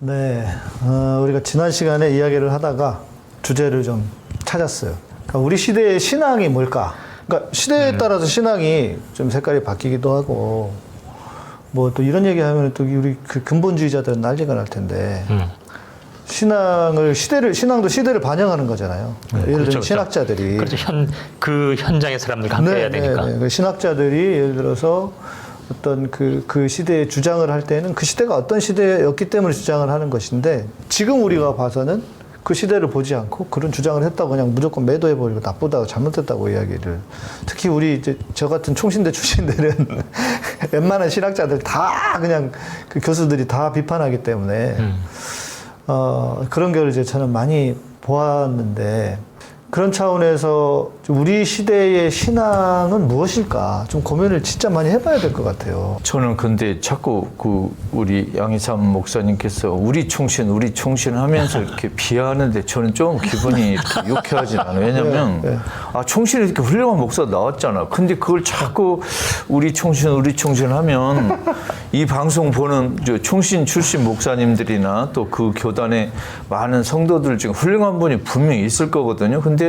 네, 우리가 지난 시간에 이야기를 하다가 주제를 좀 찾았어요. 그러니까 우리 시대의 신앙이 뭘까? 그러니까 시대에 따라서 신앙이 좀 색깔이 바뀌기도 하고, 뭐 또 이런 얘기하면 또 우리 그 근본주의자들은 난리가 날 텐데, 신앙도 시대를 반영하는 거잖아요. 예를 들면 그렇죠, 신학자들이. 그렇죠. 그 현장의 사람들과 함께 해야 되니까. 그 신학자들이 예를 들어서 어떤 그 시대의 주장을 할 때는 그 시대가 어떤 시대였기 때문에 주장을 하는 것인데, 지금 우리가 봐서는 그 시대를 보지 않고 그런 주장을 했다고 그냥 무조건 매도해버리고 나쁘다고 잘못했다고 이야기를. 특히 우리 저 같은 총신대 출신들은 웬만한 신학자들 다 그냥 그 교수들이 다 비판하기 때문에 그런 걸 이제 저는 많이 보았는데, 그런 차원에서 우리 시대의 신앙은 무엇일까 좀 고민을 진짜 많이 해봐야 될 것 같아요. 저는 근데 자꾸 우리 양희삼 목사님께서 우리 충신 하면서 이렇게 비하하는데 저는 좀 기분이 이렇게 유쾌하진 않아요. 왜냐면 충신이 이렇게 훌륭한 목사 나왔잖아. 근데 그걸 자꾸 우리 충신 하면 이 방송 보는 충신 출신 목사님들이나 또 그 교단의 많은 성도들 중에 훌륭한 분이 분명히 있을 거거든요. 근데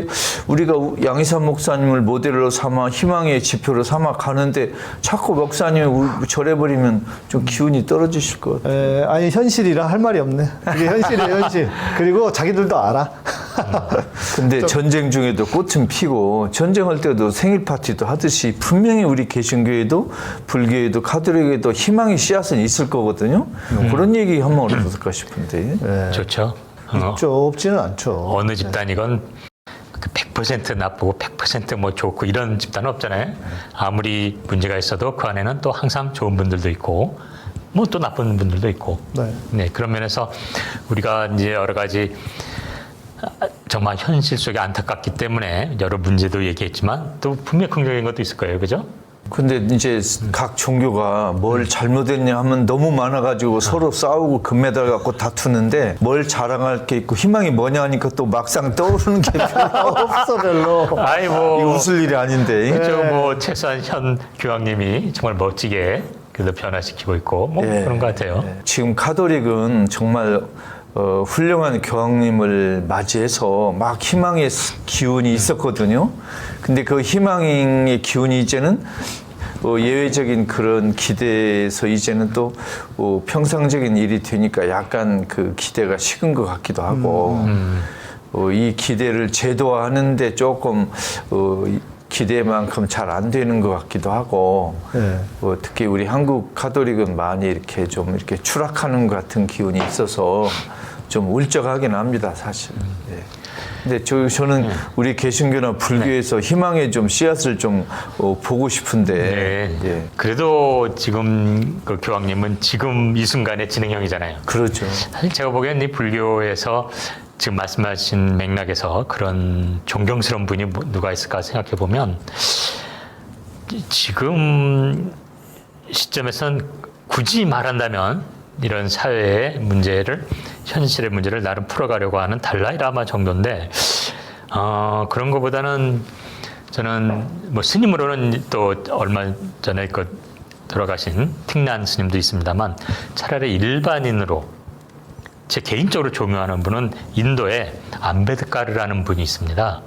우리가 양희삼 목사님을 모델로 삼아 희망의 지표로 삼아 가는데 자꾸 목사님을 절해버리면 좀 기운이 떨어지실 것 같아요. 아니 현실이라 할 말이 없네. 이게 현실이에요, 현실. 그리고 자기들도 알아. 근데 전쟁 중에도 꽃은 피고 전쟁할 때도 생일 파티도 하듯이 분명히 우리 개신교에도 불교에도 카톨릭에도 희망의 씨앗은 있을 거거든요. 그런 얘기 하면 어떨까 싶은데. 좋죠. 있죠. 없지는 않죠. 어느 집단이건 100% 나쁘고 100% 뭐 좋고 이런 집단은 없잖아요. 아무리 문제가 있어도 그 안에는 또 항상 좋은 분들도 있고 뭐 또 나쁜 분들도 있고. 네, 그런 면에서 우리가 이제 여러 가지 정말 현실 속에 안타깝기 때문에 여러 문제도 얘기했지만 또 분명 긍정적인 것도 있을 거예요. 그죠? 근데 이제 각 종교가 뭘 잘못했냐 하면 너무 많아가지고 서로 싸우고 금메달 갖고 다투는데 뭘 자랑할 게 있고 희망이 뭐냐 하니까 또 막상 떠오르는 게 별로 없어 별로. 아이 뭐 이거 웃을 일이 아닌데. 그렇죠. 뭐 최소한 현 교황님이 정말 멋지게 그래도 변화시키고 있고 뭐 그런 것 같아요. 지금 카톨릭은 정말 훌륭한 교황님을 맞이해서 막 희망의 기운이 있었거든요. 근데 그 희망의 기운이 이제는 예외적인 그런 기대에서 이제는 또 평상적인 일이 되니까 약간 그 기대가 식은 것 같기도 하고 이 기대를 제도화하는데 조금 기대만큼 잘 안 되는 것 같기도 하고 특히 우리 한국 카톨릭은 많이 이렇게 좀 이렇게 추락하는 것 같은 기운이 있어서 좀 울적하긴 합니다, 사실. 근데 저는 우리 개신교나 불교에서 희망의 좀 씨앗을 좀 보고 싶은데. 그래도 지금 그 교황님은 지금 이 순간의 진행형이잖아요. 그렇죠. 사실 제가 보기엔 이 불교에서 지금 말씀하신 맥락에서 그런 존경스러운 분이 누가 있을까 생각해 보면 지금 시점에선 굳이 말한다면 이런 사회의 문제를 현실의 문제를 나름 풀어가려고 하는 달라이라마 정도인데 그런 것보다는 저는 뭐 스님으로는 또 얼마 전에 돌아가신 틱난 스님도 있습니다만 차라리 일반인으로 제 개인적으로 존경하는 분은 인도에 암베드카르라는 분이 있습니다.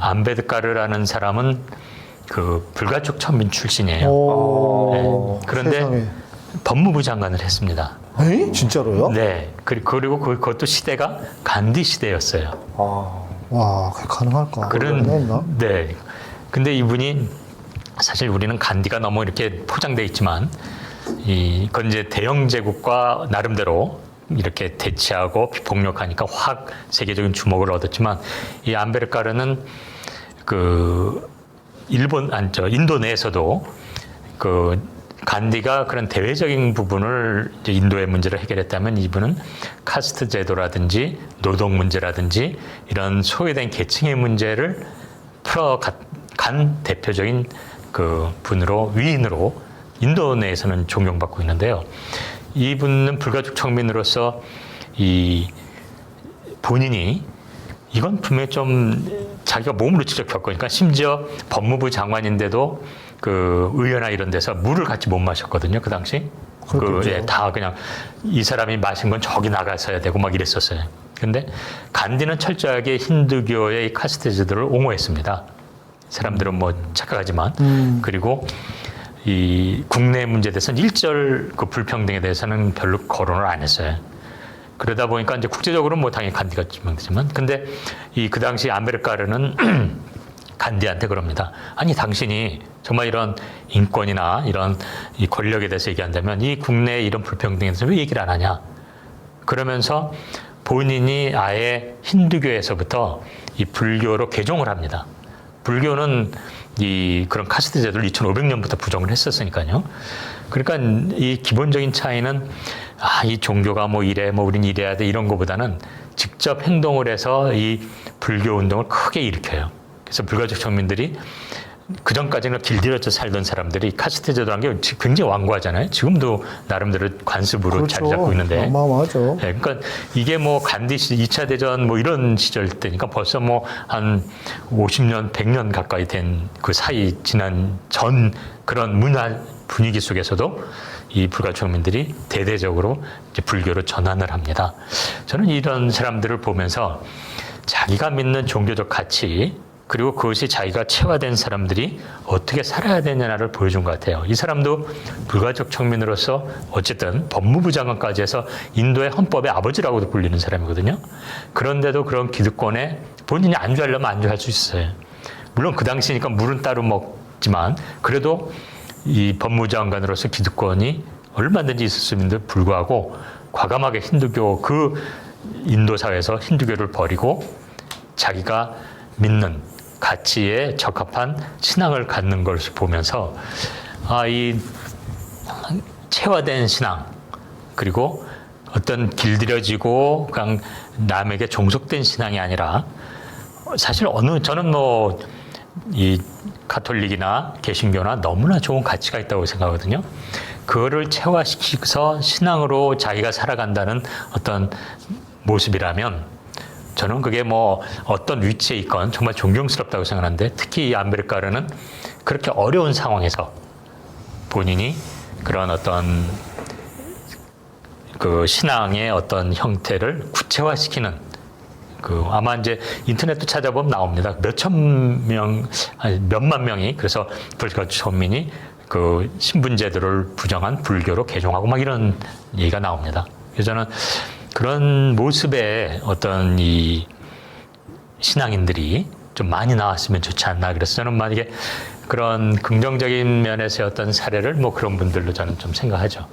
암베드카르라는 사람은 그 불가촉 천민 출신이에요. 그런데 세상에. 법무부 장관을 했습니다. 에이? 진짜로요? 네. 그리고 그것도 시대가 간디 시대였어요. 와, 그게 가능할까? 네. 근데 이분이 사실 우리는 간디가 너무 이렇게 포장돼 있지만 그건 이제 대영 제국과 나름대로 이렇게 대치하고 폭력하니까 확 세계적인 주목을 얻었지만 이 암베르카르는 인도 내에서도 간디가 그런 대외적인 부분을 이제 인도의 문제를 해결했다면 이분은 카스트 제도라든지 노동 문제라든지 이런 소외된 계층의 문제를 풀어간 대표적인 그 위인으로 인도 내에서는 존경받고 있는데요. 이분은 불가촉 청민으로서 본인이 이건 분명히 좀 자기가 몸으로 직접 겪으니까 심지어 법무부 장관인데도 그 의회나 이런 데서 물을 같이 못 마셨거든요, 그 당시. 그렇겠죠. 다 그냥 이 사람이 마신 건 저기 나가서야 되고 막 이랬었어요. 근데 간디는 철저하게 힌두교의 카스트 제도를 옹호했습니다. 사람들은 뭐 착각하지만 그리고 이 국내 문제에 대해서는 일절 그 불평등에 대해서는 별로 거론을 안 했어요. 그러다 보니까 이제 국제적으로 뭐 당연히 간디가 지명되지만, 근데 그 당시 아메리카르는 간디한테 그럽니다. 아니 당신이 정말 이런 인권이나 이런 이 권력에 대해서 얘기한다면 이 국내의 이런 불평등에 대해서 왜 얘기를 안 하냐? 그러면서 본인이 아예 힌두교에서부터 이 불교로 개종을 합니다. 불교는 이 그런 카스트 제도를 2500년부터 부정을 했었으니까요. 그러니까 이 기본적인 차이는 이 종교가 뭐 이래, 뭐 우린 이래야 돼 이런 거보다는 직접 행동을 해서 이 불교 운동을 크게 일으켜요. 그래서 불가족 청민들이 그 전까지는 길들여져 살던 사람들이 카스트 제도란 게 굉장히 완고하잖아요. 지금도 나름대로 관습으로 그렇죠. 자리 잡고 있는데. 어마어마하죠. 네, 그러니까 이게 뭐 간디 2차 대전 뭐 이런 시절 때니까 벌써 뭐 한 50년, 100년 가까이 된 그 사이 지난 전 그런 문화 분위기 속에서도 이 불가초민들이 대대적으로 이제 불교로 전환을 합니다. 저는 이런 사람들을 보면서 자기가 믿는 종교적 가치 그리고 그것이 자기가 체화된 사람들이 어떻게 살아야 되냐를 보여준 것 같아요. 이 사람도 불가족 청민으로서 어쨌든 법무부 장관까지 해서 인도의 헌법의 아버지라고도 불리는 사람이거든요. 그런데도 그런 기득권에 본인이 안주하려면 안주할 수 있어요. 물론 그 당시니까 물은 따로 먹지만 그래도 이 법무부 장관으로서 기득권이 얼마든지 있을 수 있는데 불구하고 과감하게 힌두교 그 인도 사회에서 힌두교를 버리고 자기가 믿는 가치에 적합한 신앙을 갖는 것을 보면서 이 체화된 신앙 그리고 어떤 길들여지고 그냥 남에게 종속된 신앙이 아니라 사실 저는 뭐 이 가톨릭이나 개신교나 너무나 좋은 가치가 있다고 생각하거든요. 그거를 체화시켜서 신앙으로 자기가 살아간다는 어떤 모습이라면 저는 그게 뭐 어떤 위치에 있건 정말 존경스럽다고 생각하는데 특히 이 아메리카르는 그렇게 어려운 상황에서 본인이 그런 어떤 그 신앙의 어떤 형태를 구체화시키는 아마 이제 인터넷도 찾아보면 나옵니다. 몇만 명이 그래서 불가초민이 그 신분제도를 부정한 불교로 개종하고 막 이런 얘기가 나옵니다. 그래서 저는 그런 모습의 어떤 이 신앙인들이 좀 많이 나왔으면 좋지 않나. 그래서 저는 만약에 그런 긍정적인 면에서의 어떤 사례를 뭐 그런 분들로 저는 좀 생각하죠.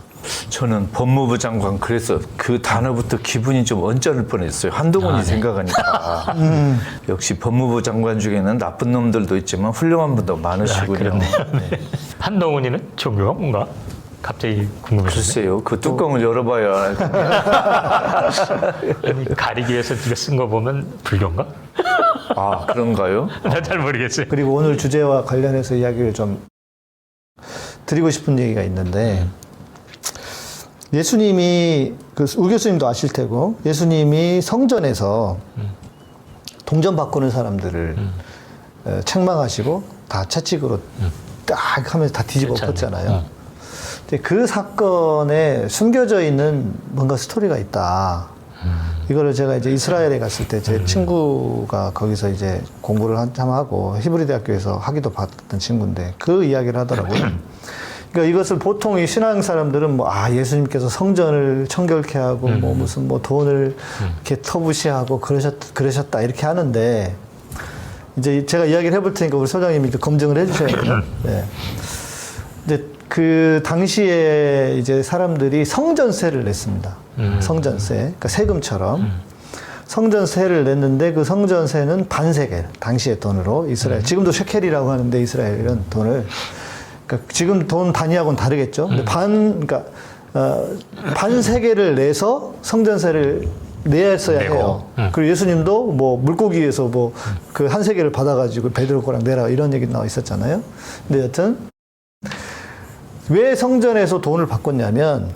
저는 법무부 장관 그래서 그 단어부터 기분이 좀 언짢을 뻔했어요. 한동훈이 네. 생각하니까. 역시 법무부 장관 중에는 나쁜 놈들도 있지만 훌륭한 분도 많으시군요. 그렇네요. 네. 한동훈이는 종교가 뭔가? 갑자기 궁금해졌어요. 글쎄요. 그 뚜껑을 열어봐야. 아니, 가리기 위해서 네가 쓴 거 보면 불교인가? 아, 그런가요? 나 잘 모르겠어요. 그리고 오늘 주제와 관련해서 이야기를 좀 드리고 싶은 얘기가 있는데 예수님이 우 교수님도 아실 테고 예수님이 성전에서 동전 바꾸는 사람들을 책망하시고 다 채찍으로 딱 하면서 다 뒤집어 엎었잖아요. 근데 그 사건에 숨겨져 있는 뭔가 스토리가 있다. 이거를 제가 이제 이스라엘에 갔을 때 제 친구가 거기서 이제 공부를 한참 하고 히브리 대학교에서 학위도 받던 친구인데 그 이야기를 하더라고요. 그러니까 이것을 보통 이 신앙 사람들은 뭐 예수님께서 성전을 청결케 하고 뭐 무슨 뭐 돈을 이렇게 터부시하고 그러셨다 이렇게 하는데 이제 제가 이야기를 해볼 테니까 우리 소장님이 검증을 해주셔야 돼요. 네. 근데 그 당시에 이제 사람들이 성전세를 냈습니다. 성전세, 그러니까 세금처럼 성전세를 냈는데 그 성전세는 반세겔, 당시의 돈으로 이스라엘, 지금도 셰켈이라고 하는데 이스라엘은 돈을, 그러니까 지금 돈 단위하고는 다르겠죠. 근데 그러니까 반세겔을 내서 성전세를 내었어야 해요. 그리고 예수님도 뭐 물고기에서 뭐 그 한 세겔을 받아가지고 베드로 거랑 내라 이런 얘기 나와 있었잖아요. 근데 여튼 왜 성전에서 돈을 바꿨냐면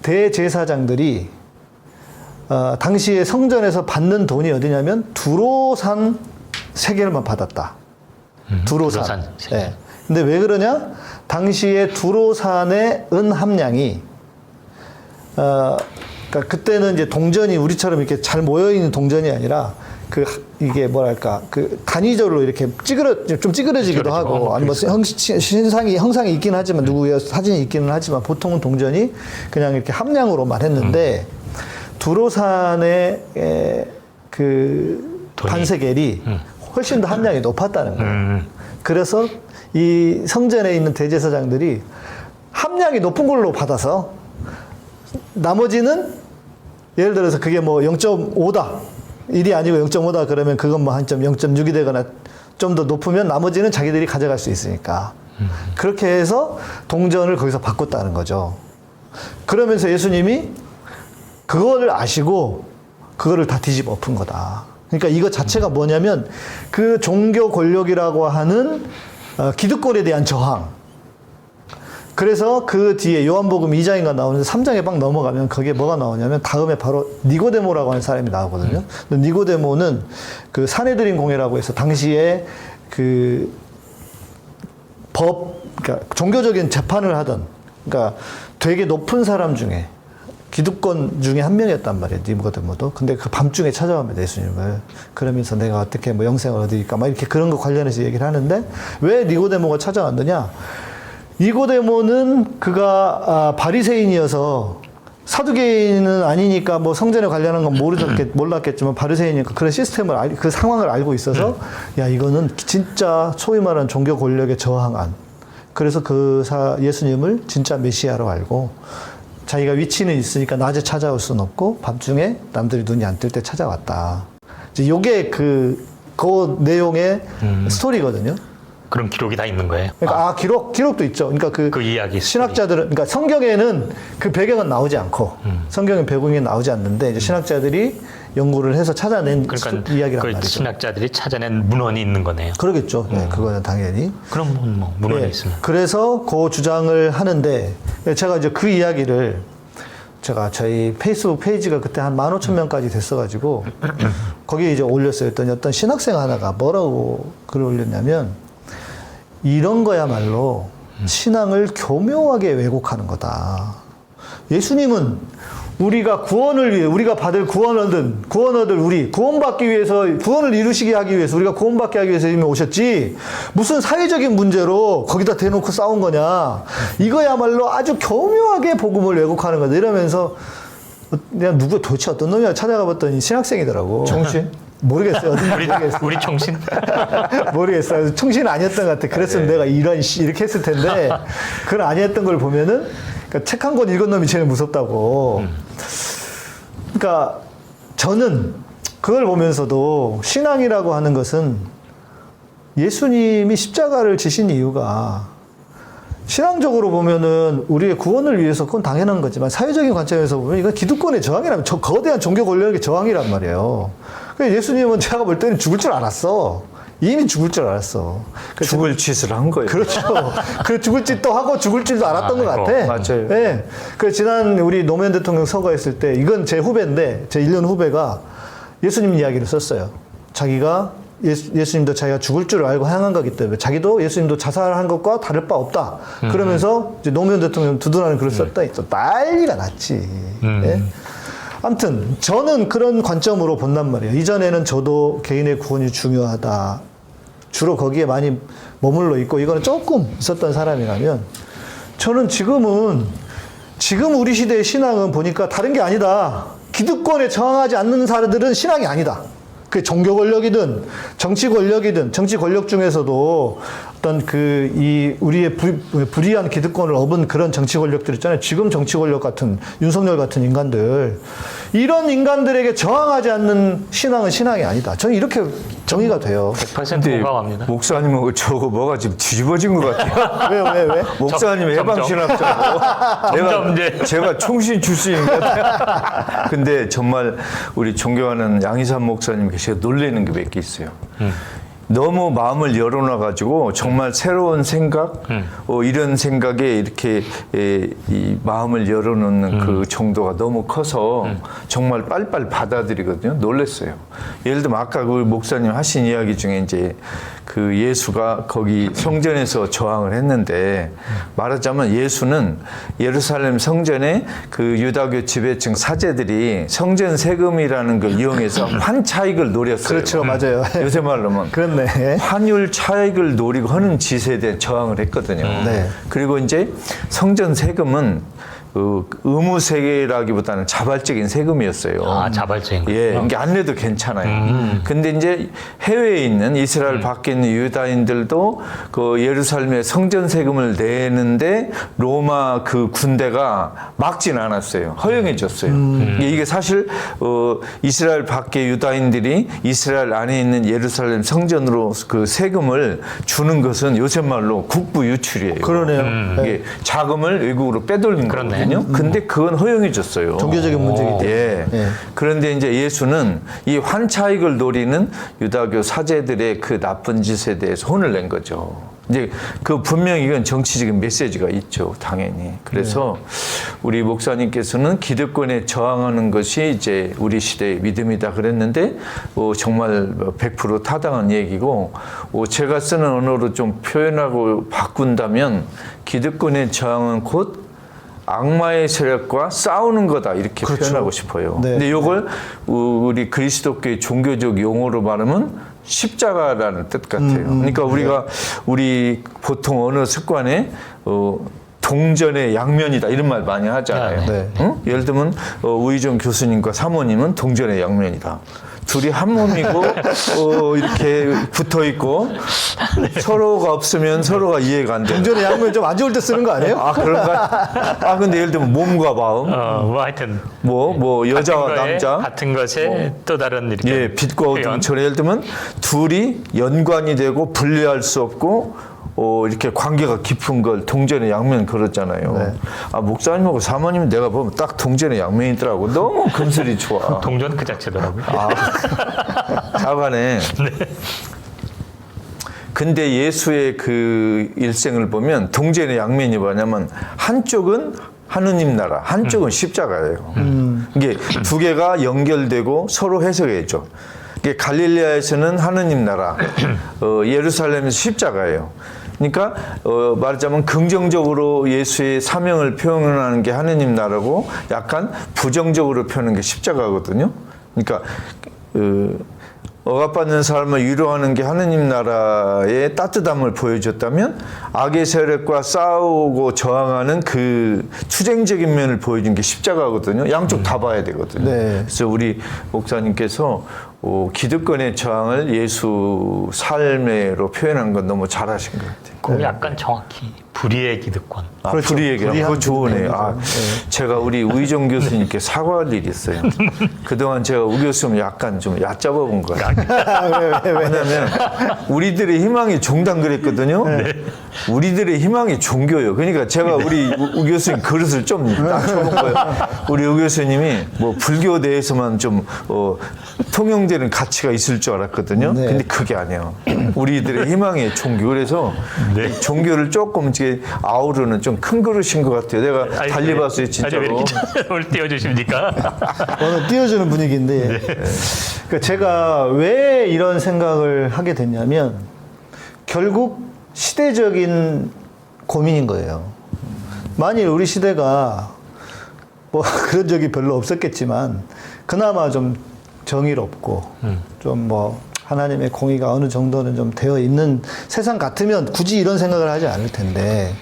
대제사장들이 당시에 성전에서 받는 돈이 어디냐면 두로산 세겔만 받았다. 두로산. 네. 근데 왜 그러냐? 당시에 두로산의 은 함량이 그러니까 그때는 이제 동전이 우리처럼 이렇게 잘 모여 있는 동전이 아니라 이게 뭐랄까 단위절로 이렇게 좀 찌그러지기도 하고 아니 뭐 형상이 있긴 하지만 누구의 사진이 있기는 하지만 보통은 동전이 그냥 이렇게 함량으로만 했는데 두로산의 그 반세겔이 훨씬 더 함량이 높았다는 거예요. 그래서 이 성전에 있는 대제사장들이 함량이 높은 걸로 받아서 나머지는 예를 들어서 그게 뭐 0.5다. 1이 아니고 0.5다 그러면 그건 뭐 한 점 0.6이 되거나 좀 더 높으면 나머지는 자기들이 가져갈 수 있으니까. 그렇게 해서 동전을 거기서 바꿨다는 거죠. 그러면서 예수님이 그거를 아시고 그거를 다 뒤집어 엎은 거다. 그러니까 이거 자체가 뭐냐면 그 종교 권력이라고 하는 기득권에 대한 저항. 그래서 그 뒤에 요한복음 2장인가 나오는데 3장에 막 넘어가면 거기에 뭐가 나오냐면 다음에 바로 니고데모라고 하는 사람이 나오거든요. 니고데모는 그 사내들인 공회라고 해서 당시에 그 그러니까 종교적인 재판을 하던 그러니까 되게 높은 사람 중에 기득권 중에 한 명이었단 말이에요. 니고데모도. 근데 그 밤중에 찾아옵니다. 예수님을. 그러면서 내가 어떻게 뭐 영생을 얻으니까 막 이렇게 그런 거 관련해서 얘기를 하는데 왜 니고데모가 찾아왔느냐? 니고데모는 그가 바리새인이어서 사두개인은 아니니까 뭐 성전에 관련한 건 몰랐겠지만 바리새인이니까 그런 시스템을 그 상황을 알고 있어서 야 이거는 진짜 소위 말하는 종교 권력에 저항한 그래서 예수님을 진짜 메시아로 알고 자기가 위치는 있으니까 낮에 찾아올 수는 없고 밤중에 남들이 눈이 안 뜰 때 찾아왔다. 이제 요게 그 내용의 스토리거든요. 그런 기록이 다 있는 거예요. 그러니까 기록도 있죠. 그러니까 그 이야기 신학자들은 그러니까 성경에는 그 배경은 나오지 않고 성경의 배경이 나오지 않는데 이제 신학자들이 연구를 해서 찾아낸 이야기란 말이죠. 신학자들이 찾아낸 문헌이 있는 거네요. 그러겠죠. 네, 그거는 당연히. 그럼 뭐 문헌이 있으면. 그래서 그 주장을 하는데 제가 이제 그 이야기를 제가 저희 페이스북 페이지가 그때 한 15,000명까지 됐어가지고 거기에 이제 올렸어요. 어떤 신학생 하나가 뭐라고 글을 올렸냐면 이런 거야말로 신앙을 교묘하게 왜곡하는 거다. 예수님은 우리가 구원을 위해, 우리가 받을 구원 얻을 우리, 구원받기 위해서, 구원을 이루시게 하기 위해서, 우리가 구원받게 하기 위해서 이미 오셨지, 무슨 사회적인 문제로 거기다 대놓고 싸운 거냐. 이거야말로 아주 교묘하게 복음을 왜곡하는 거다. 이러면서 내가 도대체 어떤 놈이야 찾아가 봤더니 신학생이더라고. 정신? 모르겠어요. 우리 총신? 모르겠어요. 총신은 아니었던 것 같아. 그랬으면 내가 이렇게 했을 텐데, 그건 아니었던 걸 보면은, 그러니까 책 한 권 읽은 놈이 제일 무섭다고. 그러니까 저는 그걸 보면서도 신앙이라고 하는 것은 예수님이 십자가를 지신 이유가 신앙적으로 보면은 우리의 구원을 위해서 그건 당연한 거지만 사회적인 관점에서 보면 이건 기득권의 저항이라면 거대한 종교 권력의 저항이란 말이에요. 그러니까 예수님은 제가 볼 때는 죽을 줄 알았어. 이미 죽을 줄 알았어. 죽을 짓을 한 거예요. 그렇죠. 그 죽을 짓도 하고 죽을 줄도 알았던 것 같아. 맞아요. 네. 그 지난 우리 노무현 대통령 서거했을 때 이건 제 후배인데 제 1년 후배가 예수님 이야기를 썼어요. 자기가 예수님도 자기가 죽을 줄 알고 향한 거기 때문에 자기도 예수님도 자살한 것과 다를 바 없다. 그러면서 이제 노무현 대통령 두둔하는 글을 썼다. 또 난리가 났지. 네? 아무튼 저는 그런 관점으로 본단 말이에요. 이전에는 저도 개인의 구원이 중요하다. 주로 거기에 많이 머물러 있고 이거는 조금 있었던 사람이라면 저는 지금 우리 시대의 신앙은 보니까 다른 게 아니다. 기득권에 저항하지 않는 사람들은 신앙이 아니다. 그 종교 권력이든 정치 권력이든 정치 권력 중에서도 어떤 우리의 불이한 기득권을 업은 그런 정치 권력들 있잖아요. 지금 정치 권력 같은 윤석열 같은 인간들 이런 인간들에게 저항하지 않는 신앙은 신앙이 아니다. 저는 이렇게 정의가 돼요. 100% 공감합니다. 목사님은 저거 뭐가 지금 뒤집어진 것 같아요. 왜? 목사님 해방신학자고 제가 총신 출신인 것 같아요. 근데 정말 우리 존경하는 양희삼 목사님 계시가 놀라는 게 몇 개 있어요. 너무 마음을 열어놔가지고 정말 새로운 생각, 이런 생각에 이렇게 이 마음을 열어놓는 그 정도가 너무 커서 정말 빨리빨리 받아들이거든요. 놀랐어요. 예를 들면 아까 그 목사님 하신 이야기 중에 이제 그 예수가 거기 성전에서 저항을 했는데 말하자면 예수는 예루살렘 성전에 그 유다교 지배층 사제들이 성전 세금이라는 걸 이용해서 환 차익을 노렸어요. 그렇죠, 맞아요. 요새 말로면 그렇네. 환율 차익을 노리고 하는 짓에 대해 저항을 했거든요. 네. 그리고 이제 성전 세금은 의무 세계라기보다는 자발적인 세금이었어요. 아, 자발적인 거. 예, 이게 안 내도 괜찮아요. 근데 이제 해외에 있는 이스라엘 밖에 있는 유다인들도 그 예루살렘의 성전 세금을 내는데 로마 그 군대가 막진 않았어요. 허용해 줬어요. 이게 사실 이스라엘 밖에 유다인들이 이스라엘 안에 있는 예루살렘 성전으로 그 세금을 주는 것은 요새 말로 국부 유출이에요. 그러네요. 이게 자금을 외국으로 빼돌린 그렇네. 거거든요. 근데 그건 허용해 줬어요. 종교적인 문제이기 때문에. 예. 예. 그런데 이제 예수는 이 환차익을 노리는 유다교 사제들의 그 나쁜 짓에 대해서 혼을 낸 거죠. 이제 그 분명히 이건 정치적인 메시지가 있죠, 당연히. 그래서 우리 목사님께서는 기득권에 저항하는 것이 이제 우리 시대의 믿음이다 그랬는데 정말 100% 타당한 얘기고 제가 쓰는 언어로 좀 표현하고 바꾼다면 기득권에 저항은 곧 악마의 세력과 싸우는 거다 이렇게 그렇죠. 표현하고 싶어요. 네. 근데 이걸 우리 그리스도교의 종교적 용어로 말하면 십자가라는 뜻 같아요. 그러니까 우리가 우리 보통 언어 습관에 동전의 양면이다 이런 말 많이 하잖아요. 네. 응? 예를 들면 우희정 교수님과 사모님은 동전의 양면이다. 둘이 한 몸이고 이렇게 붙어 있고 서로가 없으면 서로가 이해가 안 돼. 동전의 양면 좀 안 좋을 때 쓰는 거 아니에요? 아 그런가? 아 근데 예를 들면 몸과 마음, 뭐 하여튼 뭐 여자와 같은 거에, 남자, 같은 것에 또 다른 이렇게 예 빛과 표현. 어둠처럼 예를 들면 둘이 연관이 되고 분리할 수 없고. 이렇게 관계가 깊은 걸 동전의 양면 그렇잖아요. 네. 아 목사님하고 사모님 내가 보면 딱 동전의 양면이더라고. 너무 금슬이 좋아. 동전 그 자체더라고요. 자간에. 근데 예수의 그 일생을 보면 동전의 양면이 뭐냐면 한쪽은 하느님 나라, 한쪽은 십자가예요. 이게 두 개가 연결되고 서로 해석해줘. 이게 갈릴레아에서는 하느님 나라, 예루살렘에서 십자가예요. 그러니까 말하자면 긍정적으로 예수의 사명을 표현하는 게 하느님 나라고 약간 부정적으로 표현하는 게 십자가거든요. 그러니까 억압받는 사람을 위로하는 게 하느님 나라의 따뜻함을 보여줬다면 악의 세력과 싸우고 저항하는 그 투쟁적인 면을 보여준 게 십자가거든요. 양쪽 다 봐야 되거든요. 네. 그래서 우리 목사님께서 기득권의 저항을 예수 삶으로 표현한 건 너무 잘하신 것 같아요. 그럼 약간 정확히 불의의 기득권. 그렇죠. 불의에게 그거 좋으네요. 네. 제가 우리 우희정 교수님께 사과할 일이 있어요. 그동안 제가 우 교수님 약간 좀 얕잡아 본 거예요. 왜냐하면 우리들의 희망이 종단 그랬거든요. 우리들의 희망이 종교예요. 그러니까 제가 우리 우 교수님 그릇을 좀 낮춰본 거예요. 우리 우 교수님이 뭐 불교 내에서만 좀 통용되는 가치가 있을 줄 알았거든요. 네. 근데 그게 아니에요. 우리들의 희망의 종교. 그래서 이 종교를 조금 이제 아우르는 좀 큰 그릇인 것 같아요. 내가 달리 봤어요, 진짜로. 왜 이렇게 오늘 띄워주십니까? 오늘 띄워주는 분위기인데 그러니까 제가 왜 이런 생각을 하게 됐냐면 결국 시대적인 고민인 거예요. 만일 우리 시대가 뭐 그런 적이 별로 없었겠지만 그나마 좀 정의롭고 좀 뭐 하나님의 공의가 어느 정도는 좀 되어 있는 세상 같으면 굳이 이런 생각을 하지 않을 텐데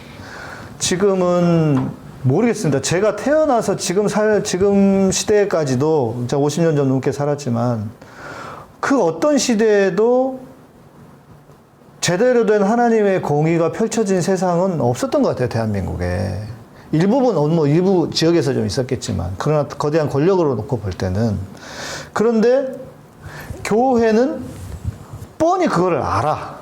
지금은 모르겠습니다. 제가 태어나서 지금 시대까지도 제가 50년 좀 넘게 살았지만 그 어떤 시대에도 제대로 된 하나님의 공의가 펼쳐진 세상은 없었던 것 같아요, 대한민국에. 일부 지역에서 좀 있었겠지만, 그러나 거대한 권력으로 놓고 볼 때는. 그런데 교회는 뻔히 그거를 알아.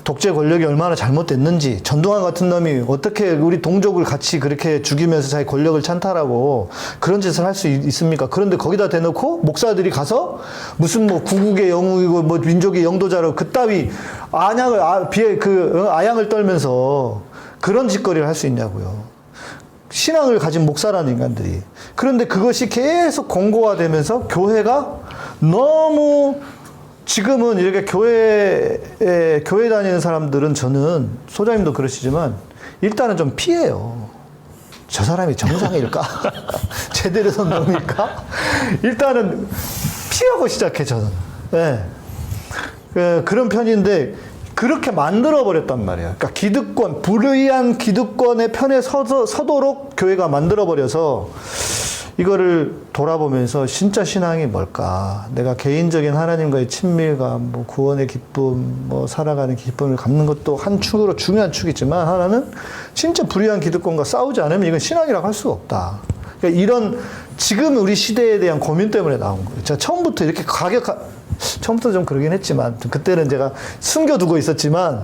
독재 권력이 얼마나 잘못됐는지, 전두환 같은 놈이 어떻게 우리 동족을 같이 그렇게 죽이면서 자기 권력을 찬탈하고 그런 짓을 할 수 있습니까? 그런데 거기다 대놓고 목사들이 가서 무슨 뭐 구국의 영웅이고 뭐 민족의 영도자로 그따위 아양을 떨면서 그런 짓거리를 할 수 있냐고요. 신앙을 가진 목사라는 인간들이. 그런데 그것이 계속 공고화되면서 교회가 너무 지금은 이렇게 교회 다니는 사람들은 저는 소장님도 그러시지만 일단은 좀 피해요. 저 사람이 정상일까? 제대로 선 놈일까? 일단은 피하고 시작해 저는. 네. 그런 편인데 그렇게 만들어 버렸단 말이에요. 그러니까 기득권, 불의한 기득권의 편에 서도록 교회가 만들어 버려서 이거를 돌아보면서 진짜 신앙이 뭘까? 내가 개인적인 하나님과의 친밀감, 뭐 구원의 기쁨, 뭐 살아가는 기쁨을 갖는 것도 한 축으로 중요한 축이지만 하나는 진짜 불의한 기득권과 싸우지 않으면 이건 신앙이라고 할 수가 없다. 그러니까 이런 지금 우리 시대에 대한 고민 때문에 나온 거예요. 제가 처음부터 이렇게 처음부터 좀 그러긴 했지만 그때는 제가 숨겨두고 있었지만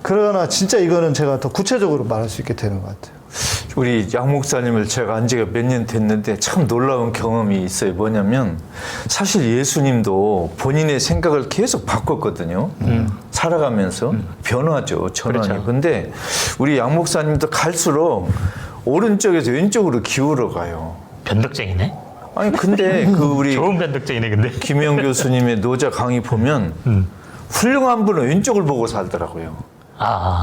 그러나 진짜 이거는 제가 더 구체적으로 말할 수 있게 되는 것 같아요. 우리 양 목사님을 제가 안 지가 몇 년 됐는데 참 놀라운 경험이 있어요. 뭐냐면 사실 예수님도 본인의 생각을 계속 바꿨거든요. 살아가면서 변화죠. 전환이. 그렇죠. 근데 우리 양 목사님도 갈수록 오른쪽에서 왼쪽으로 기울어 가요. 변덕쟁이네. 아니 근데 그 우리 좋은 변덕쟁이네 근데. 김영 교수님의 노자 강의 보면 훌륭한 분은 왼쪽을 보고 살더라고요.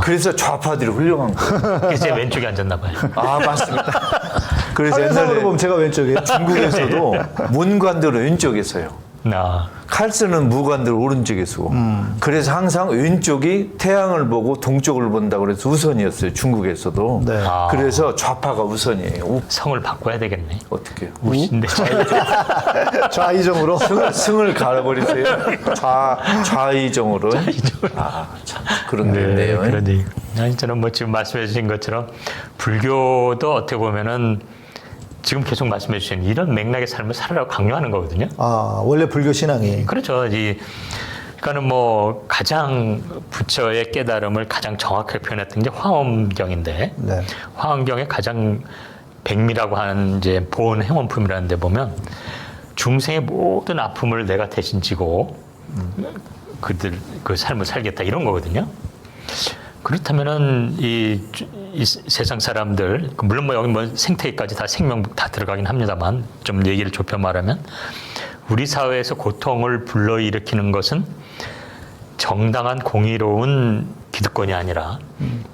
그래서 좌파들이 훌륭한 거예요. 이제 왼쪽에 앉았나 봐요. 아 맞습니다. 그래서 사회상으로 옛날에 보면 제가 왼쪽이에요. 중국에서도 문관들은 왼쪽에 서요. 칼 쓰는 무관들 오른쪽에 서고. 그래서 항상 왼쪽이 태양을 보고 동쪽을 본다고 그래서 우선이었어요. 중국에서도. 네. 그래서 좌파가 우선이에요. 성을 바꿔야 되겠네. 어떻게요? 우신데. 좌이정으로. 승을 갈아버리세요. 좌이정으로. 참 그런 게 있네요. 그러니. 저는 뭐 지금 말씀해 주신 것처럼 불교도 어떻게 보면은 지금 계속 말씀해 주신 이런 맥락의 삶을 살아라고 강요하는 거거든요. 원래 불교 신앙이. 그렇죠. 그러니까는 뭐 가장 부처의 깨달음을 가장 정확하게 표현했던 게 화엄경인데, 네. 화엄경의 가장 백미라고 하는 이제 보온 행원품이라는 데 보면 중생의 모든 아픔을 내가 대신 지고 그들 그 삶을 살겠다 이런 거거든요. 그렇다면은 이 세상 사람들 물론 뭐 여기 뭐 생태계까지 다 생명 다 들어가긴 합니다만 좀 얘기를 좁혀 말하면 우리 사회에서 고통을 불러일으키는 것은 정당한 공의로운 기득권이 아니라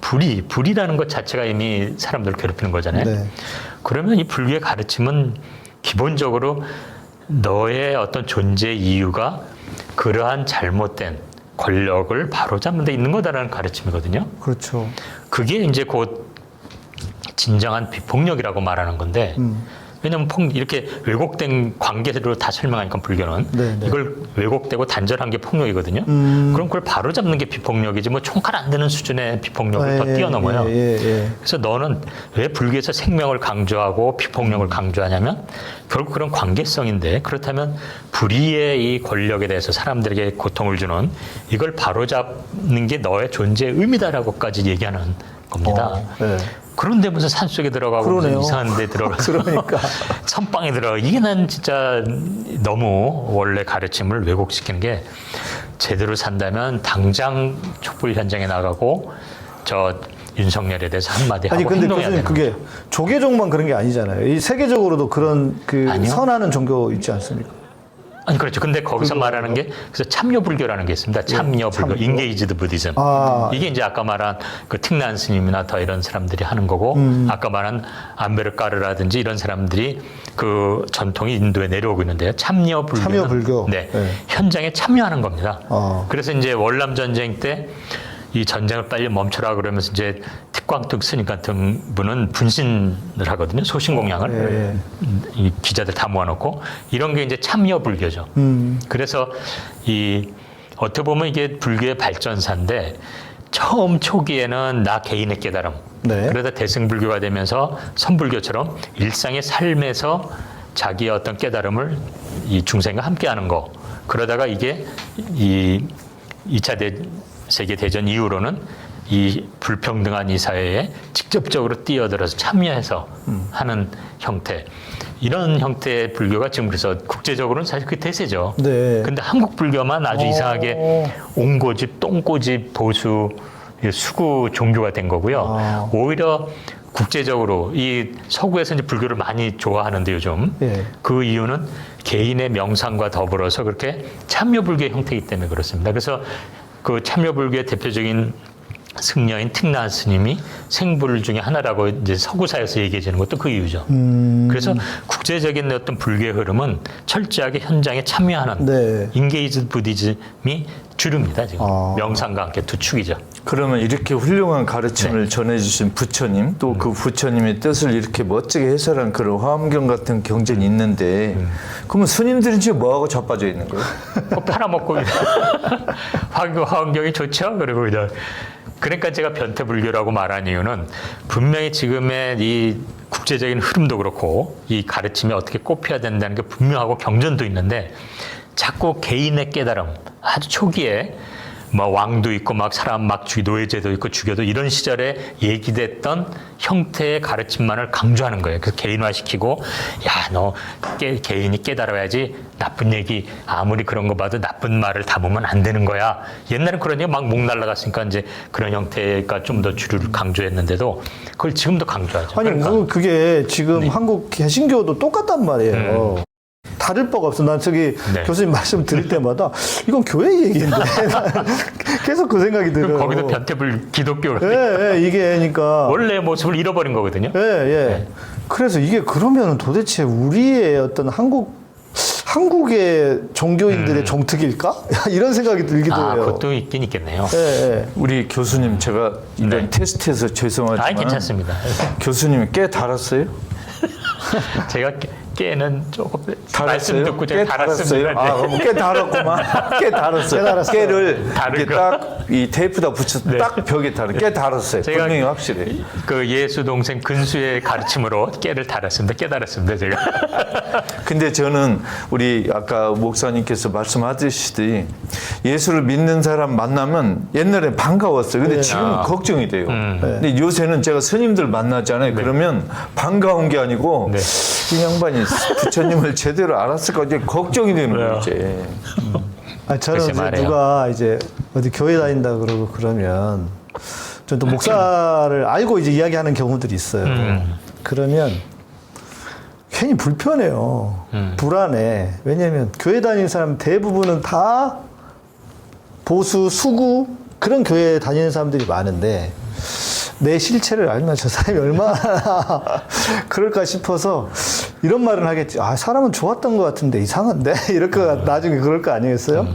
불이라는 것 자체가 이미 사람들을 괴롭히는 거잖아요. 네. 그러면 이 불교의 가르침은 기본적으로 너의 어떤 존재 이유가 그러한 잘못된 권력을 바로잡는 데 있는 거다라는 가르침이거든요. 그렇죠. 그게 이제 곧 진정한 비폭력이라고 말하는 건데 왜냐하면 이렇게 왜곡된 관계로 다 설명하니까 불교는 네네. 이걸 왜곡되고 단절한 게 폭력이거든요. 그럼 그걸 바로잡는 게 비폭력이지 뭐 총칼 안 드는 수준의 비폭력을 더 뛰어넘어요. 그래서 너는 왜 불교에서 생명을 강조하고 비폭력을 강조하냐면 결국 그런 관계성인데 그렇다면 불의의 이 권력에 대해서 사람들에게 고통을 주는 이걸 바로잡는 게 너의 존재의 의미다라고까지 얘기하는 겁니다. 네. 그런데 무슨 산속에 들어가고 무슨 이상한 데 들어가서 그러니까. 선방에 들어가 이게 난 진짜 너무 원래 가르침을 왜곡시키는 게 제대로 산다면 당장 촛불 현장에 나가고 저 윤석열에 대해서 한마디 하고 근데 행동해야 교수님 되는 그게 거죠. 조계종만 그런 게 아니잖아요. 이 세계적으로도 그런 아니요. 선하는 종교 있지 않습니까? 아니 그렇죠. 근데 거기서 말하는 게 그래서 참여불교라는 게 있습니다. 참여불교, 인게이지드 부디즘. 이게 이제 아까 말한 그 틱난 스님이나 더 이런 사람들이 하는 거고 아까 말한 안베르까르라든지 이런 사람들이 그 전통이 인도에 내려오고 있는데요. 참여불교. 네. 현장에 참여하는 겁니다. 그래서 이제 월남 전쟁 때 이 전쟁을 빨리 멈춰라 그러면서 이제 특광뚝 스님 같은 분은 분신을 하거든요. 소신공양을. 이 기자들 다 모아놓고 이런 게 이제 참여 불교죠. 그래서 이 어떻게 보면 이게 불교의 발전사인데 처음 초기에는 나 개인의 깨달음. 네. 그러다 대승불교가 되면서 선불교처럼 일상의 삶에서 자기의 어떤 깨달음을 이 중생과 함께하는 거. 그러다가 이게 이 2차 세계대전 이후로는 이 불평등한 이 사회에 직접적으로 뛰어들어서 참여해서 하는 형태. 이런 형태의 불교가 지금 그래서 국제적으로는 사실 그 대세죠. 네. 근데 한국 불교만 아주 이상하게 옹고집, 똥꼬집, 보수, 수구 종교가 된 거고요. 오히려 국제적으로 이 서구에서 이제 불교를 많이 좋아하는데 요즘 그 이유는 개인의 명상과 더불어서 그렇게 참여불교의 형태이기 때문에 그렇습니다. 그래서 그 참여불교의 대표적인 승려인 특란 스님이 생불 중에 하나라고 이제 서구사에서 얘기해 주는 것도 그 이유죠. 그래서 국제적인 어떤 불교의 흐름은 철저하게 현장에 참여하는 네. 인게이즈 부디즘이 주류입니다. 지금 명상과 함께 두 축이죠. 그러면 이렇게 훌륭한 가르침을 네. 전해주신 부처님, 또 그 부처님의 뜻을 이렇게 멋지게 해설한 그런 화엄경 같은 경전이 있는데, 그러면 스님들은 지금 뭐하고 자빠져 있는 거예요? 뭐 팔아먹고 화엄경이 좋죠. 그리고 이제 그러니까 제가 변태불교라고 말한 이유는 분명히 지금의 이 국제적인 흐름도 그렇고 이 가르침이 어떻게 꼽혀야 된다는 게 분명하고 경전도 있는데 자꾸 개인의 깨달음 아주 초기에 뭐 왕도 있고 막 사람 막 노예제도 있고 죽여도 이런 시절에 얘기됐던 형태의 가르침만을 강조하는 거예요. 그래서 개인화시키고 야, 너 개인이 깨달아야지 나쁜 얘기 아무리 그런 거 봐도 나쁜 말을 담으면 안 되는 거야. 옛날엔 그런 얘기 막 목 날라갔으니까 이제 그런 형태가 좀 더 주류를 강조했는데도 그걸 지금도 강조하죠. 아니, 그러니까. 그게 지금 한국 개신교도 똑같단 말이에요. 다를 바가 없어. 난 저기 네. 교수님 말씀 드릴 때마다 이건 교회 얘기인데 계속 그 생각이 들어요. 거기도 변태불 기독교 예, 예, 이게 그러니까 원래의 모습을 잃어버린 거거든요. 예, 예. 그래서 이게 그러면 도대체 우리의 어떤 한국의 종교인들의 정특일까? 이런 생각이 들기도 해요. 그것도 있긴 있겠네요. 예, 예. 우리 교수님, 제가 이번 네. 테스트에서 죄송하지만 괜찮습니다. 교수님이 깨 달았어요? 제가 깨는 조금 달았어요? 말씀 듣고 제가 달았습니다. 아, 그럼 깨 달았구만. 깨 달았어요. 깨를 다른 이렇게 거. 딱 이 테이프다 붙여서 네. 딱 벽에 달은. 깨 달았어요. 제가 분명히 확실해. 그 예수 동생 근수의 가르침으로 깨를 달았습니다. 깨달았습니다. 제가. 근데 저는 우리 아까 목사님께서 말씀하듯이 예수를 믿는 사람 만나면 옛날에 반가웠어요. 근데 지금은 걱정이 돼요. 근데 요새는 제가 스님들 만나잖아요. 그러면 반가운 게 아니고 네. 이 양반이 부처님을 제대로 알았을까 이제 걱정이 되는 거예요. 이제. 아니, 저는 글쎄 이제 말이에요. 누가 이제 어디 교회 다닌다 그러고 그러면 전 또 목사를 알고 이제 이야기하는 경우들이 있어요. 그러면 괜히 불편해요. 불안해. 왜냐면 교회 다니는 사람 대부분은 다 보수, 수구 그런 교회에 다니는 사람들이 많은데 내 실체를 알면 저 사람이 얼마나 그럴까 싶어서 이런 말은 하겠지. 아, 사람은 좋았던 것 같은데 이상한데? 이럴 거 나중에 그럴 거 아니겠어요?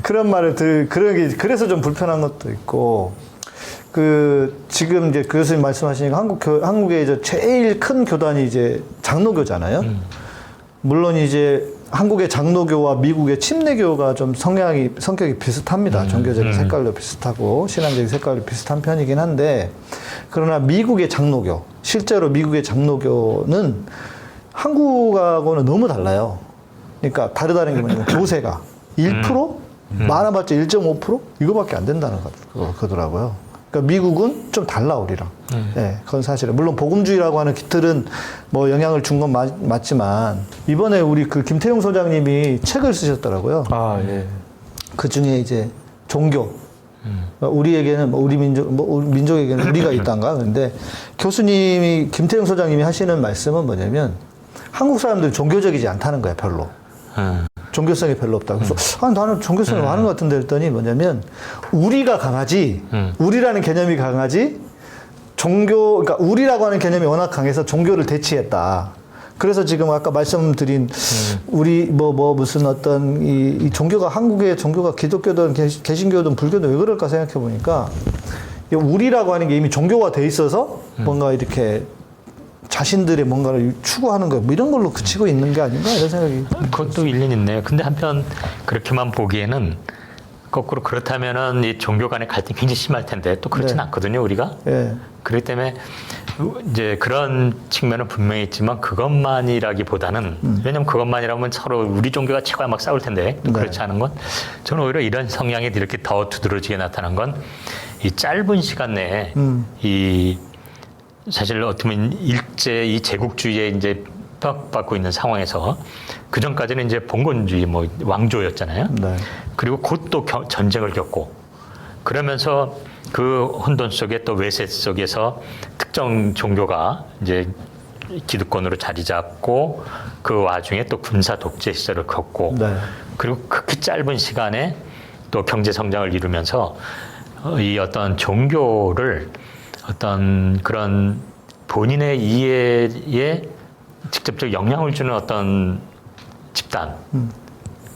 그런 말을 그래서 좀 불편한 것도 있고, 지금 이제 교수님 말씀하시니까 한국의 이제 제일 큰 교단이 이제 장로교잖아요. 물론 이제 한국의 장로교와 미국의 침례교가 좀 성격이 비슷합니다. 종교적인 색깔도 비슷하고 신앙적인 색깔도 비슷한 편이긴 한데, 그러나 미국의 장로교, 실제로 미국의 장로교는 한국하고는 너무 달라요. 그러니까 다르다는 게 뭐냐면 교세가 1%? 많아봤자 1.5%? 이거밖에 안 된다는 거더라고요. 그러니까 미국은 좀 달라 우리랑. 네, 그건 사실은. 물론 복음주의라고 하는 깃들은 뭐 영향을 준 건 맞지만 이번에 우리 그 김태용 소장님이 책을 쓰셨더라고요. 아, 예. 그 중에 이제 종교. 우리에게는 우리 민족에게는 우리가 있단가. 근데 교수님이 김태용 소장님이 하시는 말씀은 뭐냐면 한국 사람들이 종교적이지 않다는 거야, 별로. 종교성이 별로 없다. 그래서 나는 종교성이 많은 것 같은데 했더니 뭐냐면 우리가 강하지, 우리라는 개념이 강하지, 그러니까 우리라고 하는 개념이 워낙 강해서 종교를 대치했다. 그래서 지금 아까 말씀드린 우리 무슨 어떤 이 종교가 한국의 종교가 기독교든 개신교든 불교든 왜 그럴까 생각해 보니까 우리라고 하는 게 이미 종교화 돼 있어서 뭔가 이렇게 자신들의 뭔가를 추구하는 거, 뭐 이런 걸로 그치고 있는 게 아닌가 이런 생각이. 그것도 일리는 있네요. 근데 한편 그렇게만 보기에는 거꾸로 그렇다면은 이 종교 간의 갈등이 굉장히 심할 텐데 또 그렇진 않거든요, 우리가. 예. 그렇기 때문에 이제 그런 측면은 분명히 있지만 그것만이라기보다는 왜냐면 그것만이라면 서로 우리 종교가 최고야 막 싸울 텐데 또 그렇지 않은 건 저는 오히려 이런 성향이 이렇게 더 두드러지게 나타난 건 이 짧은 시간 내에 이 사실 어떻게 보면 일제 이 제국주의에 이제 핍박받고 있는 상황에서 그 전까지는 이제 봉건주의 뭐 왕조였잖아요. 네. 그리고 곧 또 전쟁을 겪고 그러면서 그 혼돈 속에 또 외세 속에서 특정 종교가 이제 기득권으로 자리 잡고 그 와중에 또 군사 독재 시절을 겪고 네. 그리고 그 짧은 시간에 또 경제 성장을 이루면서 이 어떤 종교를 어떤 그런 본인의 이해에 직접적 영향을 주는 어떤 집단.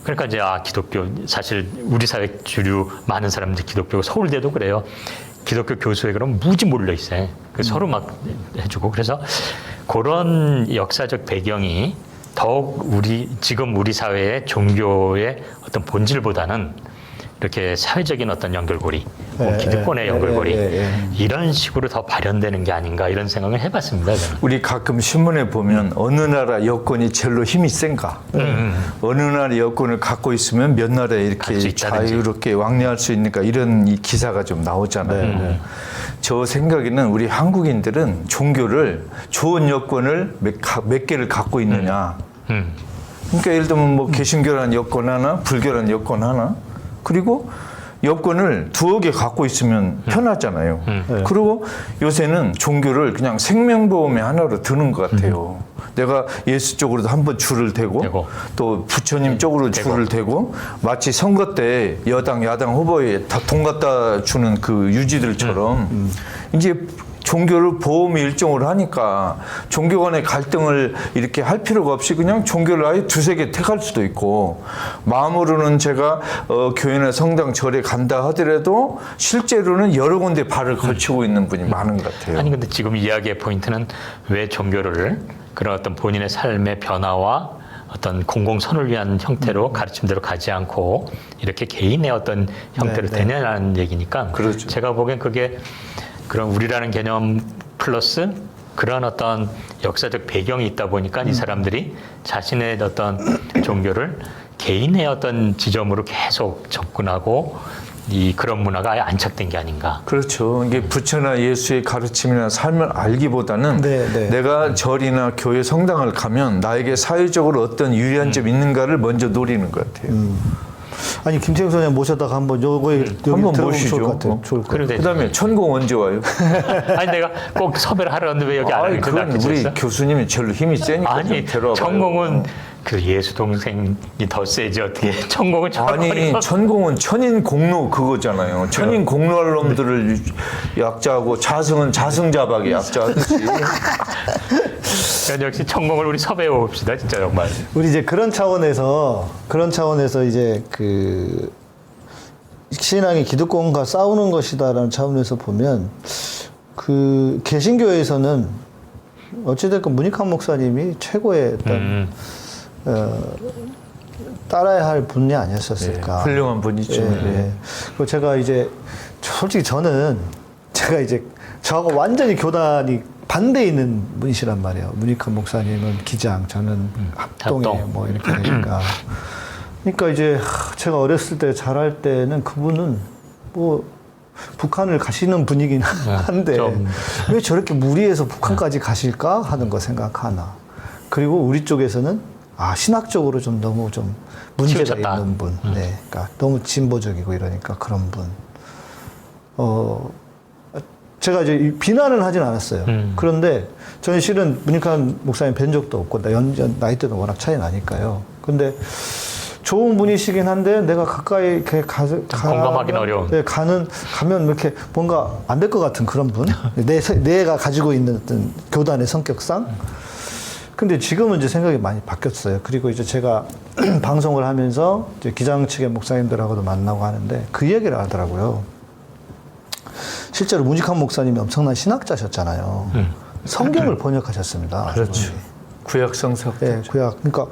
그러니까 이제 기독교 사실 우리 사회 주류 많은 사람들이 기독교 서울대도 그래요. 기독교 교수에 그럼 무지 몰려 있어요. 서로 막 해주고 그래서 그런 역사적 배경이 더욱 지금 우리 사회의 종교의 어떤 본질보다는 이렇게 사회적인 어떤 연결고리, 기득권의 연결고리 이런 식으로 더 발현되는 게 아닌가 이런 생각을 해봤습니다. 저는. 우리 가끔 신문에 보면 어느 나라 여권이 제일로 힘이 센가, 어느 나라 여권을 갖고 있으면 몇 나라에 이렇게 자유롭게 왕래할 수 있는가 이런 이 기사가 좀 나오잖아요. 저 생각에는 우리 한국인들은 종교를 좋은 여권을 몇 개를 갖고 있느냐. 그러니까 예를 들면 뭐 개신교라는 여권 하나, 불교라는 여권 하나. 그리고 여권을 두어 개 갖고 있으면 편하잖아요. 그리고 요새는 종교를 그냥 생명보험의 하나로 드는 것 같아요. 내가 예수 쪽으로도 한번 줄을 대고 또 부처님 쪽으로 줄을 대고 마치 선거 때 여당, 야당 후보에 다 돈 갖다 주는 그 유지들처럼 이제 종교를 보험 일종으로 하니까 종교 간의 갈등을 이렇게 할 필요가 없이 그냥 종교를 아예 두세 개 택할 수도 있고 마음으로는 제가 교회나 성당 절에 간다 하더라도 실제로는 여러 군데 발을 걸치고 있는 분이 많은 것 같아요. 아니 근데 지금 이야기의 포인트는 왜 종교를 그런 어떤 본인의 삶의 변화와 어떤 공공선을 위한 형태로 가르침대로 가지 않고 이렇게 개인의 어떤 형태로 되냐는 얘기니까 그렇죠. 제가 보기엔 그게 그런 우리라는 개념 플러스 그런 어떤 역사적 배경이 있다 보니까 이 사람들이 자신의 어떤 종교를 개인의 어떤 지점으로 계속 접근하고 그런 문화가 아예 안착된 게 아닌가. 그렇죠. 이게 부처나 예수의 가르침이나 삶을 알기보다는 내가 절이나 교회 성당을 가면 나에게 사회적으로 어떤 유리한 점이 있는가를 먼저 노리는 것 같아요. 아니 김태형 선생님 모셔다가 한번 요거에 한번 들어보면 모시죠. 좋을 것 같아요. 좋을 것 같아요. 그다음에 천공 언제 와요? 아니 내가 꼭 섭외를 하려 했는데 왜 여기 안 하는지 그건 우리 교수님이 제일 힘이 세니까 아니 천공은 그 예수 동생이 더 세지 어떻게 천공은 아니 천공은 천인 공로 그거잖아요. 천인 공로할 놈들을 약자하고 자승은 자승자박의 약자하듯이. 역시 천공을 우리 섭외해 봅시다 진짜 정말. 우리 이제 그런 차원에서 이제 그 신앙이 기득권과 싸우는 것이다라는 차원에서 보면 그 개신교에서는 어찌됐건 문익환 목사님이 최고의 어떤 따라야 할 분이 아니었었을까. 훌륭한 분이죠. 그리고 제가 이제 솔직히 제가 이제 저하고 완전히 교단이 반대에 있는 분이시란 말이에요. 문익환 목사님은 기장, 저는 합동에 뭐 이렇게 되니까. 그러니까 이제 제가 어렸을 때 자랄 때는 그분은 뭐 북한을 가시는 분이긴 한데 왜 저렇게 무리해서 북한까지 가실까 하는 거 생각하나. 그리고 우리 쪽에서는 신학적으로 좀 너무 좀 문제가 치우쳤다. 있는 분. 그러니까 너무 진보적이고 이러니까 그런 분. 제가 이제 비난을 하진 않았어요. 그런데 저는 실은 문익환 목사님 뵌 적도 없고 나이대도 워낙 차이 나니까요. 근데 좋은 분이시긴 한데 내가 가까이 이렇게 공감하기는 어려운. 가면 이렇게 뭔가 안 될 것 같은 그런 분. 내가 가지고 있는 어떤 교단의 성격상. 근데 지금은 이제 생각이 많이 바뀌었어요. 그리고 이제 제가 방송을 하면서 이제 기장 측의 목사님들하고도 만나고 하는데 그 얘기를 하더라고요. 실제로 문익환 목사님이 엄청난 신학자셨잖아요. 성경을 번역하셨습니다. 그렇죠. 구약 성서. 네, 구약. 그러니까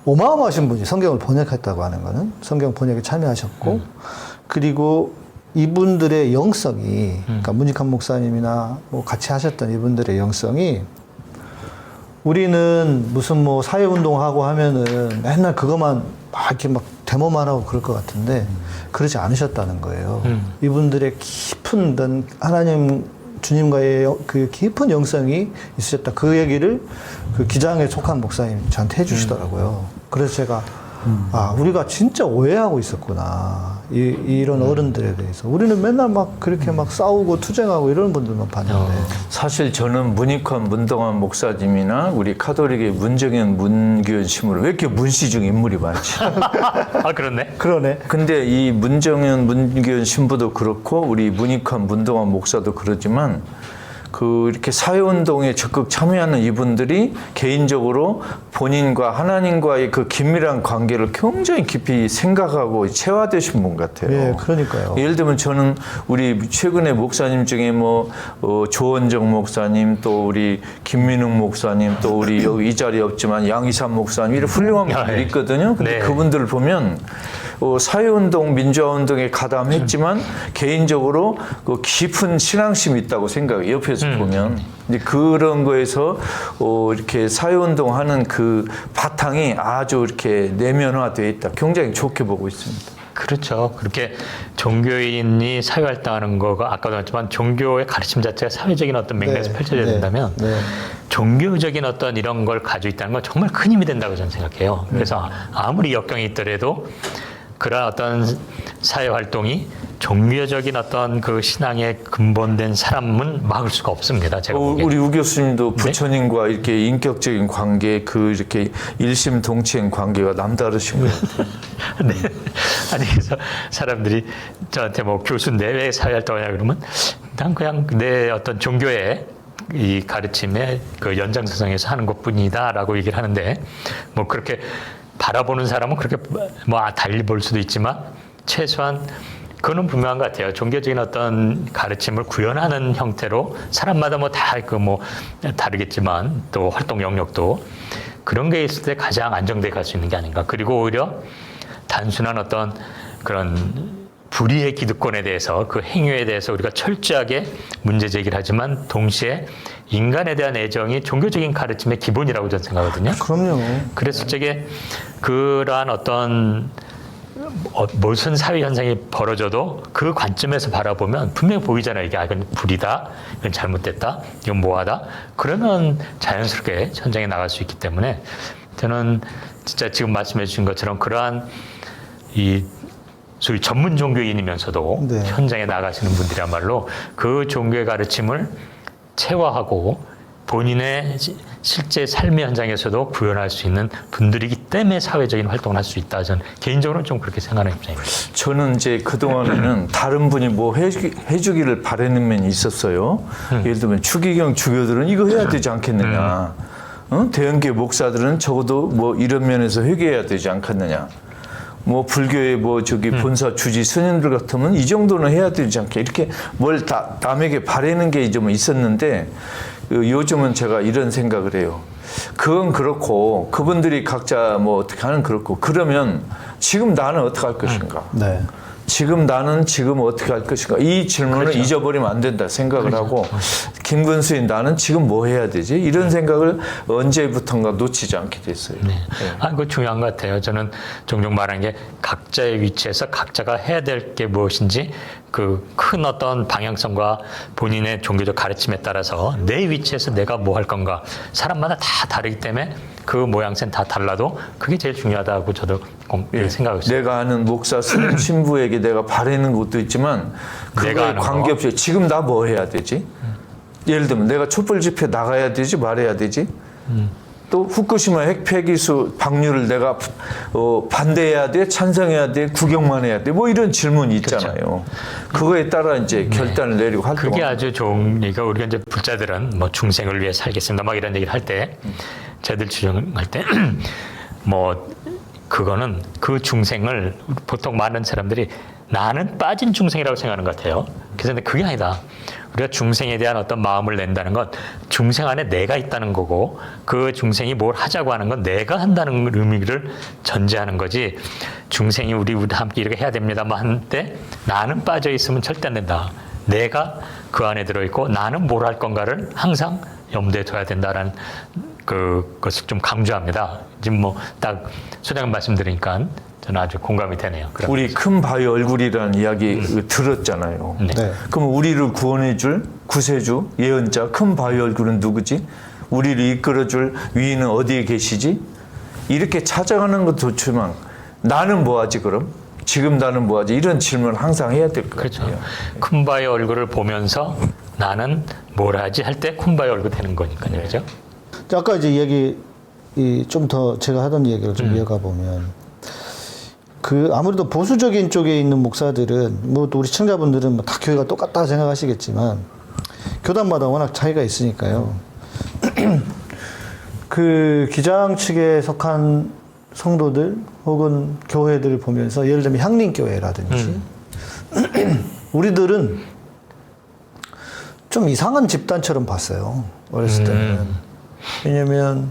어마어마하신 분이 성경을 번역했다고 하는 거는 성경 번역에 참여하셨고 그리고 이분들의 영성이 그러니까 문익환 목사님이나 뭐 같이 하셨던 이분들의 영성이 우리는 무슨 뭐 사회운동하고 하면은 맨날 그것만 막 이렇게 막 데모만 하고 그럴 것 같은데 그러지 않으셨다는 거예요. 이분들의 깊은 하나님 주님과의 그 깊은 영성이 있으셨다. 그 얘기를 그 기장에 속한 목사님 저한테 해주시더라고요. 그래서 제가 아, 우리가 진짜 오해하고 있었구나. 이런 어른들에 대해서. 우리는 맨날 막 그렇게 막 싸우고 투쟁하고 이런 분들만 봤는데. 사실 저는 문익환 문동환 목사님이나 우리 카톨릭의 문정현 문규현 신부는 왜 이렇게 문시중 인물이 많지? 아, 그렇네. 그러네. 근데 이 문정현 문규현 신부도 그렇고 우리 문익환 문동환 목사도 그러지만 이렇게 사회운동에 적극 참여하는 이분들이 개인적으로 본인과 하나님과의 그 긴밀한 관계를 굉장히 깊이 생각하고 체화되신 분 같아요. 예, 그러니까요. 예를 들면 저는 우리 최근에 목사님 중에 조원정 목사님, 또 우리 김민웅 목사님, 또 우리 여기 이 자리에 없지만 양희삼 목사님 이런 훌륭한 분들이 있거든요. 근데 네. 그분들을 보면 사회운동, 민주화운동에 가담했지만 개인적으로 그 깊은 신앙심이 있다고 생각해요. 옆에서 보면. 근데 그런 거에서 이렇게 사회운동하는 그 바탕이 아주 이렇게 내면화되어 있다. 굉장히 좋게 보고 있습니다. 그렇죠. 그렇게 종교인이 사회활동하는 거가 아까도 말했지만 종교의 가르침 자체가 사회적인 어떤 맥락에서 펼쳐져야 된다면 종교적인 어떤 이런 걸 가지고 있다는 건 정말 큰 힘이 된다고 저는 생각해요. 그래서 아무리 역경이 있더라도 그런 어떤 사회 활동이 종교적인 어떤 그 신앙에 근본된 사람은 막을 수가 없습니다. 제가 보기에는. 우리 우 교수님도 부처님과 이렇게 인격적인 관계, 이렇게 일심동체인 관계가 남다르신 것 같아요. 네. 아니, 그래서 사람들이 저한테 뭐 교수인데 왜 사회 활동하냐 그러면 난 그냥 내 어떤 종교의 이 가르침의 그 연장선상에서 하는 것뿐이다라고 얘기를 하는데 뭐 그렇게 바라보는 사람은 그렇게 뭐 달리 볼 수도 있지만 최소한 그거는 분명한 것 같아요. 종교적인 어떤 가르침을 구현하는 형태로 사람마다 뭐 다 다르겠지만 또 활동 영역도 그런 게 있을 때 가장 안정되게 갈 수 있는 게 아닌가. 그리고 오히려 단순한 어떤 그런 불의의 기득권에 대해서 그 행위에 대해서 우리가 철저하게 문제 제기를 하지만 동시에 인간에 대한 애정이 종교적인 가르침의 기본이라고 저는 생각하거든요. 그럼요. 그랬을 적에 그러한 어떤 무슨 사회 현상이 벌어져도 그 관점에서 바라보면 분명히 보이잖아요. 이게 이건 불이다, 이건 잘못됐다, 이건 뭐하다. 그러면 자연스럽게 현장에 나갈 수 있기 때문에 저는 진짜 지금 말씀해 주신 것처럼 그러한 이 소위 전문 종교인이면서도 현장에 나가시는 분들이야말로 그 종교의 가르침을 체화하고 본인의 실제 삶의 현장에서도 구현할 수 있는 분들이기 때문에 사회적인 활동을 할 수 있다. 저는 개인적으로는 좀 그렇게 생각하는 입장입니다. 저는 이제 그동안에는 다른 분이 뭐 해주기를 바라는 면이 있었어요. 예를 들면 추기경 주교들은 이거 해야 되지 않겠느냐. 대형교 목사들은 적어도 뭐 이런 면에서 회개해야 되지 않겠느냐. 뭐 불교의 본사 주지 스님들 같으면 이 정도는 해야 되지 않게 이렇게 뭘 남에게 바라는 게 좀 있었는데 요즘은 제가 이런 생각을 해요. 그건 그렇고 그분들이 각자 뭐 어떻게 하는 그렇고 그러면 지금 나는 어떻게 할 것인가? 네. 지금 나는 지금 어떻게 할 것인가? 이 질문을 그렇죠. 잊어버리면 안 된다 생각을 하고 김근수인 나는 지금 뭐 해야 되지? 이런 생각을 언제부턴가 놓치지 않게 됐어요. 네. 그거 중요한 것 같아요. 저는 종종 말하는 게 각자의 위치에서 각자가 해야 될 게 무엇인지 그 큰 어떤 방향성과 본인의 종교적 가르침에 따라서 내 위치에서 내가 뭐 할 건가 사람마다 다 다르기 때문에 그 모양새는 다 달라도 그게 제일 중요하다고 저도 생각하고 있어요. 내가 아는 목사 스님 신부에게 내가 바라는 것도 있지만 그거에 관계없이 지금 나 뭐 해야 되지? 예를 들면 내가 촛불 집회 나가야 되지 말아야 되지? 또 후쿠시마 핵 폐기수 방류를 내가 반대해야 돼, 찬성해야 돼, 구경만 해야 돼, 뭐 이런 질문이 있잖아요. 그렇죠. 그거에 따라 이제 결단을 내리고 활동. 그게 아주 좋은 얘기가 우리가 이제 불자들은 뭐 중생을 위해 살겠습니다, 막 이런 얘기를 할 때, 저희들 주장할 때, 뭐 그거는 그 중생을 보통 많은 사람들이 나는 빠진 중생이라고 생각하는 것 같아요. 그래서 그게 아니다. 우리가 중생에 대한 어떤 마음을 낸다는 건 중생 안에 내가 있다는 거고 그 중생이 뭘 하자고 하는 건 내가 한다는 의미를 전제하는 거지 중생이 우리 함께 이렇게 해야 됩니다만 한때 나는 빠져 있으면 절대 안 된다. 내가 그 안에 들어있고 나는 뭘 할 건가를 항상 염두에 둬야 된다라는 그것을 좀 강조합니다. 지금 뭐 딱 소장님 말씀드리니까 저는 아주 공감이 되네요. 우리 큰 바위 얼굴이라는 이야기 들었잖아요. 네. 그럼 우리를 구원해줄 구세주, 예언자, 큰 바위 얼굴은 누구지? 우리를 이끌어줄 위인은 어디에 계시지? 이렇게 찾아가는 것도 좋지만 나는 뭐하지 그럼? 지금 나는 뭐하지? 이런 질문을 항상 해야 될 것 그렇죠. 같아요. 쿤바의 얼굴을 보면서 나는 뭘 하지 할 때 쿤바의 얼굴 되는 거니까요. 그죠? 아까 이제 얘기 좀 더 제가 하던 얘기를 좀 이어가 보면 그 아무래도 보수적인 쪽에 있는 목사들은 뭐 또 우리 시청자분들은 뭐 다 교회가 똑같다 생각하시겠지만 교단마다 워낙 차이가 있으니까요. 그 기장 측에 속한 성도들 혹은 교회들을 보면서 예를 들면 향림교회라든지 우리들은 좀 이상한 집단처럼 봤어요. 어렸을 때는. 왜냐면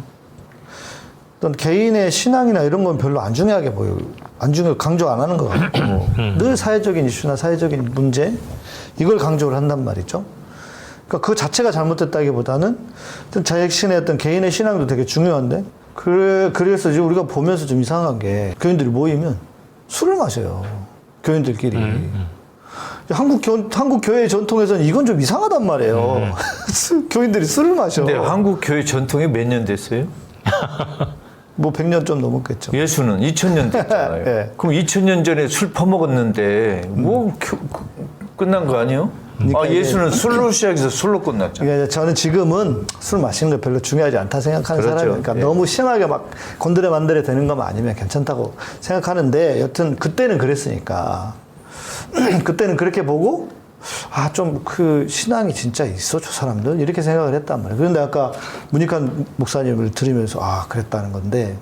어떤 개인의 신앙이나 이런 건 별로 안 중요하게 보여요. 강조 안 하는 것 같고 늘 사회적인 이슈나 사회적인 문제 이걸 강조를 한단 말이죠. 그러니까 그 자체가 잘못됐다기보다는 어떤 자신의 어떤 개인의 신앙도 되게 중요한데 그래서 이제 우리가 보면서 좀 이상한 게 교인들이 모이면 술을 마셔요. 교인들끼리. 한국 교회 전통에서는 이건 좀 이상하단 말이에요. 교인들이 술을 마셔. 근데 한국 교회 전통이 몇 년 됐어요? 뭐 100년 좀 넘었겠죠. 예수는 2000년 됐잖아요. 네. 그럼 2000년 전에 술 퍼먹었는데 뭐 끝난 거 아니에요? 그러니까 예수는 술로 시작해서 술로 끝났잖아요. 그러니까 저는 지금은 술 마시는 거 별로 중요하지 않다 생각하는 그렇죠. 사람이니까 그러니까 예. 너무 심하게 막 곤드레 만드레 되는 것만 아니면 괜찮다고 생각하는데 여튼 그때는 그랬으니까 그때는 그렇게 보고 좀 그 신앙이 진짜 있어 저 사람들 이렇게 생각을 했단 말이에요. 그런데 아까 문익환 목사님을 들으면서 그랬다는 건데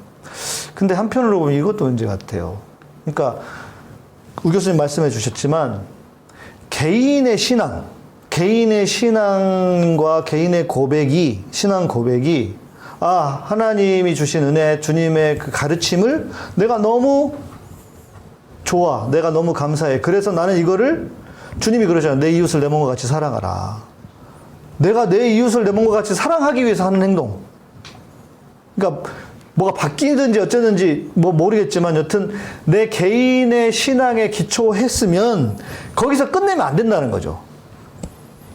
근데 한편으로 보면 이것도 문제 같아요. 그러니까 우 교수님 말씀해 주셨지만 개인의 신앙과 개인의 신앙 고백이 하나님이 주신 은혜, 주님의 그 가르침을 내가 너무 좋아, 내가 너무 감사해. 그래서 나는 이거를 주님이 그러잖아요. 내 이웃을 내 몸과 같이 사랑하라. 내가 내 이웃을 내 몸과 같이 사랑하기 위해서 하는 행동. 그러니까 뭐가 바뀌든지 어쩌든지 뭐 모르겠지만 여튼 내 개인의 신앙에 기초했으면 거기서 끝내면 안 된다는 거죠.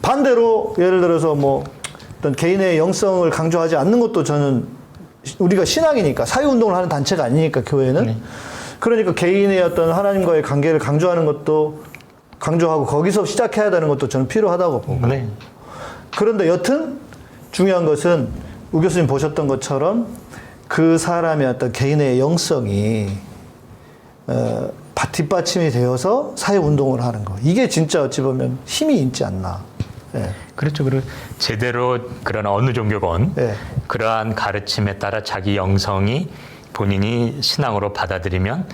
반대로 예를 들어서 뭐 어떤 개인의 영성을 강조하지 않는 것도 저는 우리가 신앙이니까 사회운동을 하는 단체가 아니니까 교회는 그러니까 개인의 어떤 하나님과의 관계를 강조하는 것도 강조하고 거기서 시작해야 되는 것도 저는 필요하다고 보고 그런데 여튼 중요한 것은 우 교수님 보셨던 것처럼 그 사람의 어떤 개인의 영성이 뒷받침이 되어서 사회운동을 하는 거. 이게 진짜 어찌 보면 힘이 있지 않나. 예. 그렇죠. 그리고 제대로 그런 어느 종교건 예. 그러한 가르침에 따라 자기 영성이 본인이 신앙으로 받아들이면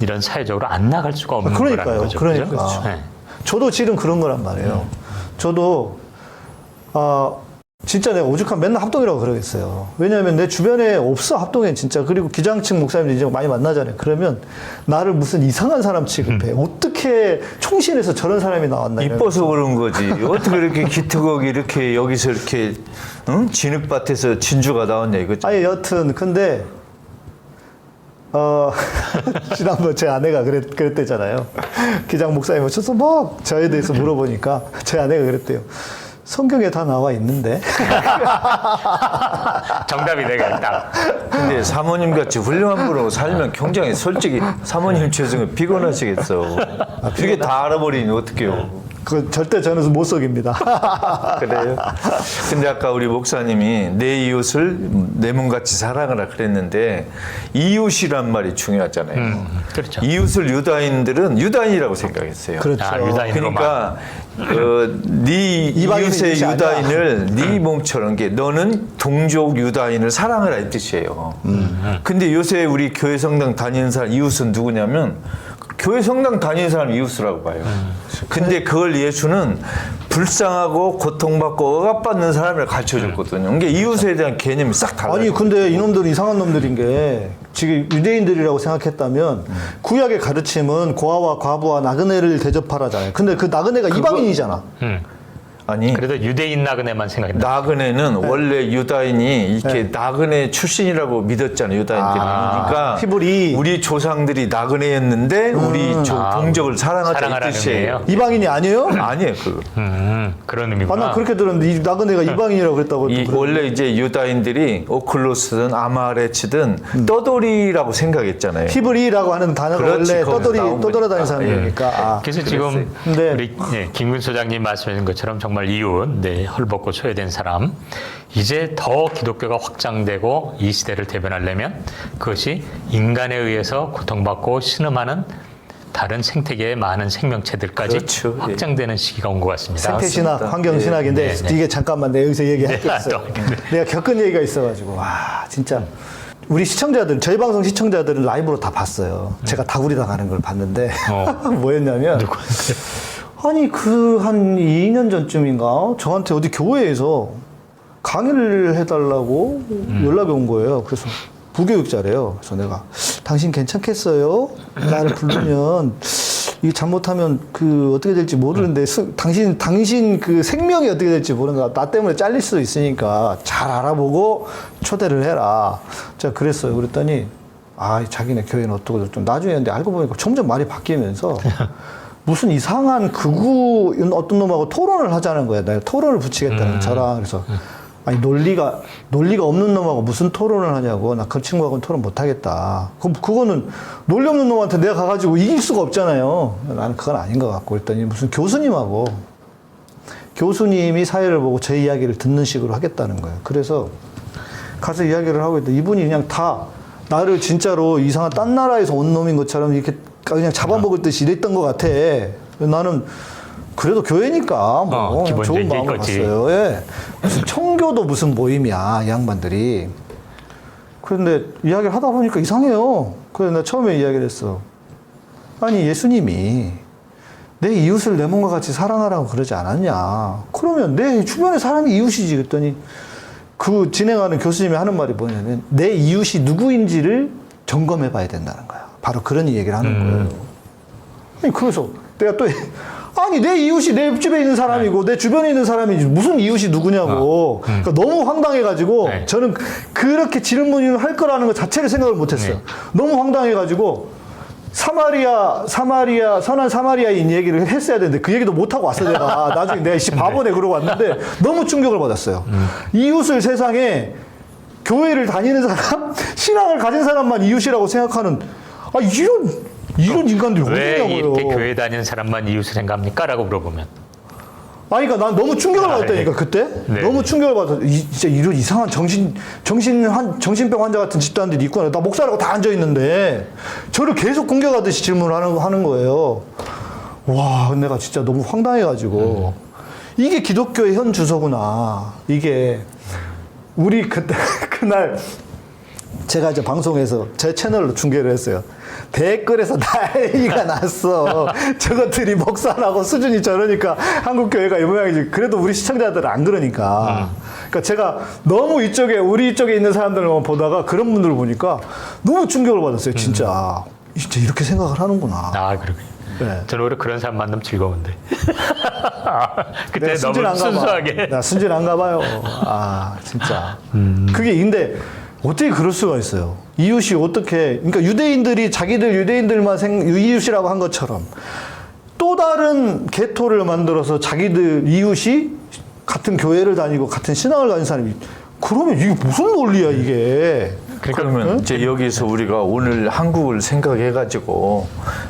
이런 사회적으로 안 나갈 수가 없는 거라는 거죠. 그러니까. 그죠? 네. 저도 지금 그런 거란 말이에요. 저도 진짜 내가 오죽하면 맨날 합동이라고 그러겠어요. 왜냐하면 내 주변에 없어 합동에 진짜. 그리고 기장층 목사님들 이제 많이 만나잖아요. 그러면 나를 무슨 이상한 사람 취급해. 어떻게 총신에서 저런 사람이 나왔나. 이뻐서 그런 거지. 어떻게 이렇게 기특하게 이렇게 여기서 이렇게 진흙밭에서 진주가 나왔냐 이거죠. 여튼 근데 지난번 제 아내가 그랬대잖아요. 기장 목사님 오셔서 막 저에 대해서 물어보니까 제 아내가 그랬대요. 성경에 다 나와 있는데. 정답이 내가 있다. 근데 사모님 같이 훌륭한 분으로 살면 굉장히 솔직히 사모님 죄송해 피곤하시겠어. 이게 다 알아버리니 어떡해요. 그 절대 저는 못 속입니다. 그래요? 근데 아까 우리 목사님이 내 이웃을 내 몸같이 사랑하라 그랬는데 이웃이란 말이 중요하잖아요. 그렇죠. 이웃을 유다인들은 유다인이라고 생각했어요. 그렇죠. 유다인으로만. 그러니까 네 이웃의 이웃이 유다인을 네 몸처럼 게 너는 동족 유다인을 사랑하라 이 뜻이에요. 근데 요새 우리 교회 성당 다니는 사람 이웃은 누구냐면 교회 성당 다니는 사람 이웃이라고 봐요. 근데 그걸 예수는 불쌍하고 고통받고 억압받는 사람을 가르쳐줬거든요. 그러니까 이웃에 대한 개념이 싹 달라요. 아니 근데 이놈들은 이상한 놈들인 게 지금 유대인들이라고 생각했다면 구약의 가르침은 고아와 과부와 나그네를 대접하라잖아요. 근데 그 나그네가 이방인이잖아. 아니 그래도 유대인 나그네만 생각이 나. 나그네는 원래 유다인이 이렇게 나그네 출신이라고 믿었잖아요. 유다인들이. 그러니까 히브리. 우리 조상들이 나그네였는데 우리 동족을 사랑하자 이 사랑하라는 뜻이에요. 의미예요? 이방인이 아니에요? 아니에요. 그거. 그런 아, 의미구나. 나 그렇게 들었는데 이 나그네가 이방인이라고 그랬다고. 원래 이제 유다인들이 오클로스든 아마레치든 떠돌이라고 생각했잖아요. 히브리라고 하는 단어가 그렇지, 원래 거기서 나온 떠돌아다니는 거니까. 사람이니까. 아. 그래서 지금 네. 우리 김근 소장님 말씀하신 것처럼 정말 이웃, 헐벗고 소외된 사람, 이제 더 기독교가 확장되고 이 시대를 대변하려면 그것이 인간에 의해서 고통받고 신음하는 다른 생태계의 많은 생명체들까지 그렇죠. 확장되는 시기가 온 것 같습니다. 생태신학, 맞습니다. 환경신학인데 네, 네. 이게 잠깐만 내가 여기서 얘기할 게 네, 있어요. 또. 내가 겪은 얘기가 있어가지고 와 진짜 우리 시청자들 저희 방송 시청자들은 라이브로 다 봤어요. 제가 다구리 당하는 걸 봤는데 뭐였냐면 아니 그 한 2년 전쯤인가 저한테 어디 교회에서 강의를 해달라고 연락이 온 거예요. 그래서 부교육자래요. 그래서 내가 당신 괜찮겠어요? 나를 부르면 이게 잘못하면 그 어떻게 될지 모르는데 당신 그 생명이 어떻게 될지 모르는가. 나 때문에 잘릴 수도 있으니까 잘 알아보고 초대를 해라. 제가 그랬어요. 그랬더니 아 자기네 교회는 어떻고 좀 나중에 근데 알고 보니까 점점 말이 바뀌면서 무슨 이상한 극우 어떤 놈하고 토론을 하자는 거야. 내가 토론을 붙이겠다는 저랑 그래서 아니 논리가 없는 놈하고 무슨 토론을 하냐고. 나 그 친구하고는 토론 못 하겠다. 그럼 그거는 논리 없는 놈한테 내가 가가지고 이길 수가 없잖아요. 나는 그건 아닌 것 같고 그랬더니 무슨 교수님이 사회를 보고 제 이야기를 듣는 식으로 하겠다는 거예요. 그래서 가서 이야기를 하고 있는데 이분이 그냥 다 나를 진짜로 이상한 딴 나라에서 온 놈인 것처럼 이렇게 그냥 잡아먹을 듯이 이랬던 것 같아. 나는 그래도 교회니까 뭐 좋은 마음을 갔어요. 예. 무슨 청교도 무슨 모임이야 이 양반들이. 그런데 이야기를 하다 보니까 이상해요. 그래서 내가 처음에 이야기를 했어. 아니 예수님이 내 이웃을 내 몸과 같이 사랑하라고 그러지 않았냐. 그러면 내 주변의 사람이 이웃이지. 그랬더니 그 진행하는 교수님이 하는 말이 뭐냐면 내 이웃이 누구인지를 점검해 봐야 된다는 거야. 바로 그런 얘기를 하는 거예요. 아니, 그래서 내가 또 아니 내 이웃이 내 집에 있는 사람이고 내 주변에 있는 사람이지 무슨 이웃이 누구냐고. 그러니까 너무 황당해가지고 저는 그렇게 질문을 할 거라는 것 자체를 생각을 못했어요. 너무 황당해가지고 선한 사마리아인 얘기를 했어야 되는데 그 얘기도 못하고 왔어 내가. 나중에 내가 바보네 그러고 왔는데 너무 충격을 받았어요. 이웃을 세상에 교회를 다니는 사람, 신앙을 가진 사람만 이웃이라고 생각하는 이런 인간들이 왜 어디냐고요. 이렇게 교회 다니는 사람만 이웃을 생각합니까? 라고 물어보면 그러니까 난 너무 충격을 받았다니까 그때. 네. 너무 충격을 받았어. 진짜 이런 이상한 정신병 환자 같은 집단들이 있구나. 나 목사라고 다 앉아 있는데 저를 계속 공격하듯이 질문을 하는 거예요. 와, 내가 진짜 너무 황당해가지고 이게 기독교의 현 주소구나. 이게 우리 그때 그날 제가 이제 방송에서 제 채널로 중계를 했어요. 댓글에서 난리가 났어. 저것들이 목사라고 수준이 저러니까 한국 교회가 이 모양이지. 그래도 우리 시청자들은 안 그러니까. 그러니까 제가 너무 우리 이쪽에 있는 사람들만 보다가 그런 분들을 보니까 너무 충격을 받았어요. 진짜 이렇게 생각을 하는구나. 그러군요. 네. 저는 오히려 그런 사람 만나면 즐거운데. 그때 내가 너무 순수하게. 나 순진한가 봐요. 진짜. 그게 근데 어떻게 그럴 수가 있어요? 이웃이 어떻게, 그러니까 유대인들이 자기들 유대인들만 이웃이라고 한 것처럼 또 다른 계토를 만들어서 자기들 이웃이 같은 교회를 다니고 같은 신앙을 가진 사람이 그러면 이게 무슨 논리야 이게? 그러면 이제 여기서 우리가 오늘 한국을 생각해가지고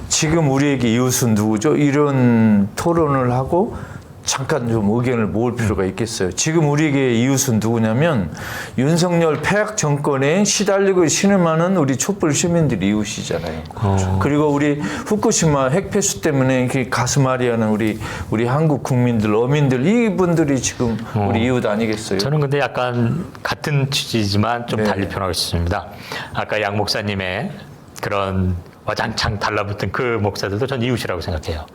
지금 우리에게 이웃은 누구죠? 이런 토론을 하고 잠깐 좀 의견을 모을 필요가 있겠어요. 지금 우리에게 이웃은 누구냐면 윤석열 폐악 정권에 시달리고 신음하는 우리 촛불 시민들이 이웃이잖아요. 그리고 우리 후쿠시마 핵폐수 때문에 가슴앓이하는 우리 한국 국민들, 어민들 이분들이 지금 우리 이웃 아니겠어요? 저는 근데 약간 같은 취지지만 좀 네. 달리 표현하고 있습니다. 아까 양 목사님의 그런 와장창 달라붙은 그 목사들도 전 이웃이라고 생각해요.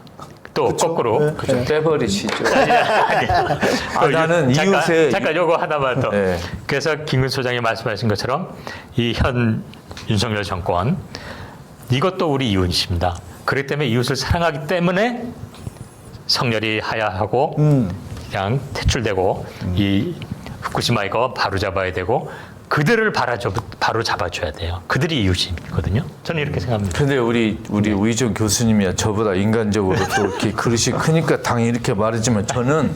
또 거꾸로 좀 떼버리시죠. 나는 잠깐, 이웃의 요거 하나만 더. 네. 그래서 김근 소장이 말씀하신 것처럼 이 현 윤석열 정권 이것도 우리 이웃입니다. 그렇기 때문에 이웃을 사랑하기 때문에 성렬이 하야하고 그냥 퇴출되고 이 후쿠시마 이거 바로 잡아야 되고 그들을 바로 잡아줘야 돼요. 그들이 이웃이거든요. 저는 이렇게 생각합니다. 근데 우리 우이정 교수님이야 저보다 인간적으로 또 이렇게 그릇이 크니까 당연히 이렇게 말하지만 저는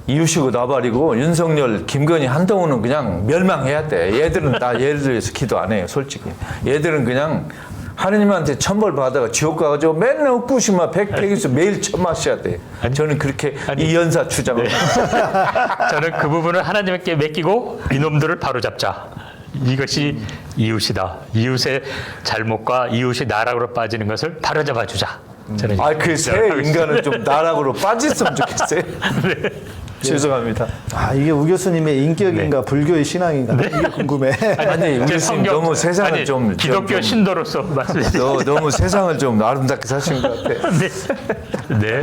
이웃이고 나발이고 윤석열, 김건희, 한동훈은 그냥 멸망해야 돼. 얘들은 나 얘들 위해서 기도 안 해요, 솔직히. 얘들은 그냥 하느님한테 천벌 받아가 지옥 가가지고 맨날 후쿠시마 백팩에서 매일 천 마셔야 돼. 저는 그렇게 이 연사 주장합니다. 저는 그 부분을 하나님께 맡기고 이놈들을 바로 잡자. 이것이 이웃이다. 이웃의 잘못과 이웃이 나락으로 빠지는 것을 바로 잡아주자. 저는 글쎄 인간은 좀 나락으로 빠졌으면 좋겠어요. 네. 죄송합니다. 이게 우 교수님의 인격인가 불교의 신앙인가 이게 궁금해. 아니 우리 교수님 너무 세상을 좀 기독교 신도로서 말씀해 주세요. 너무 세상을 좀 아름답게 사신 것 같아. 네. 네.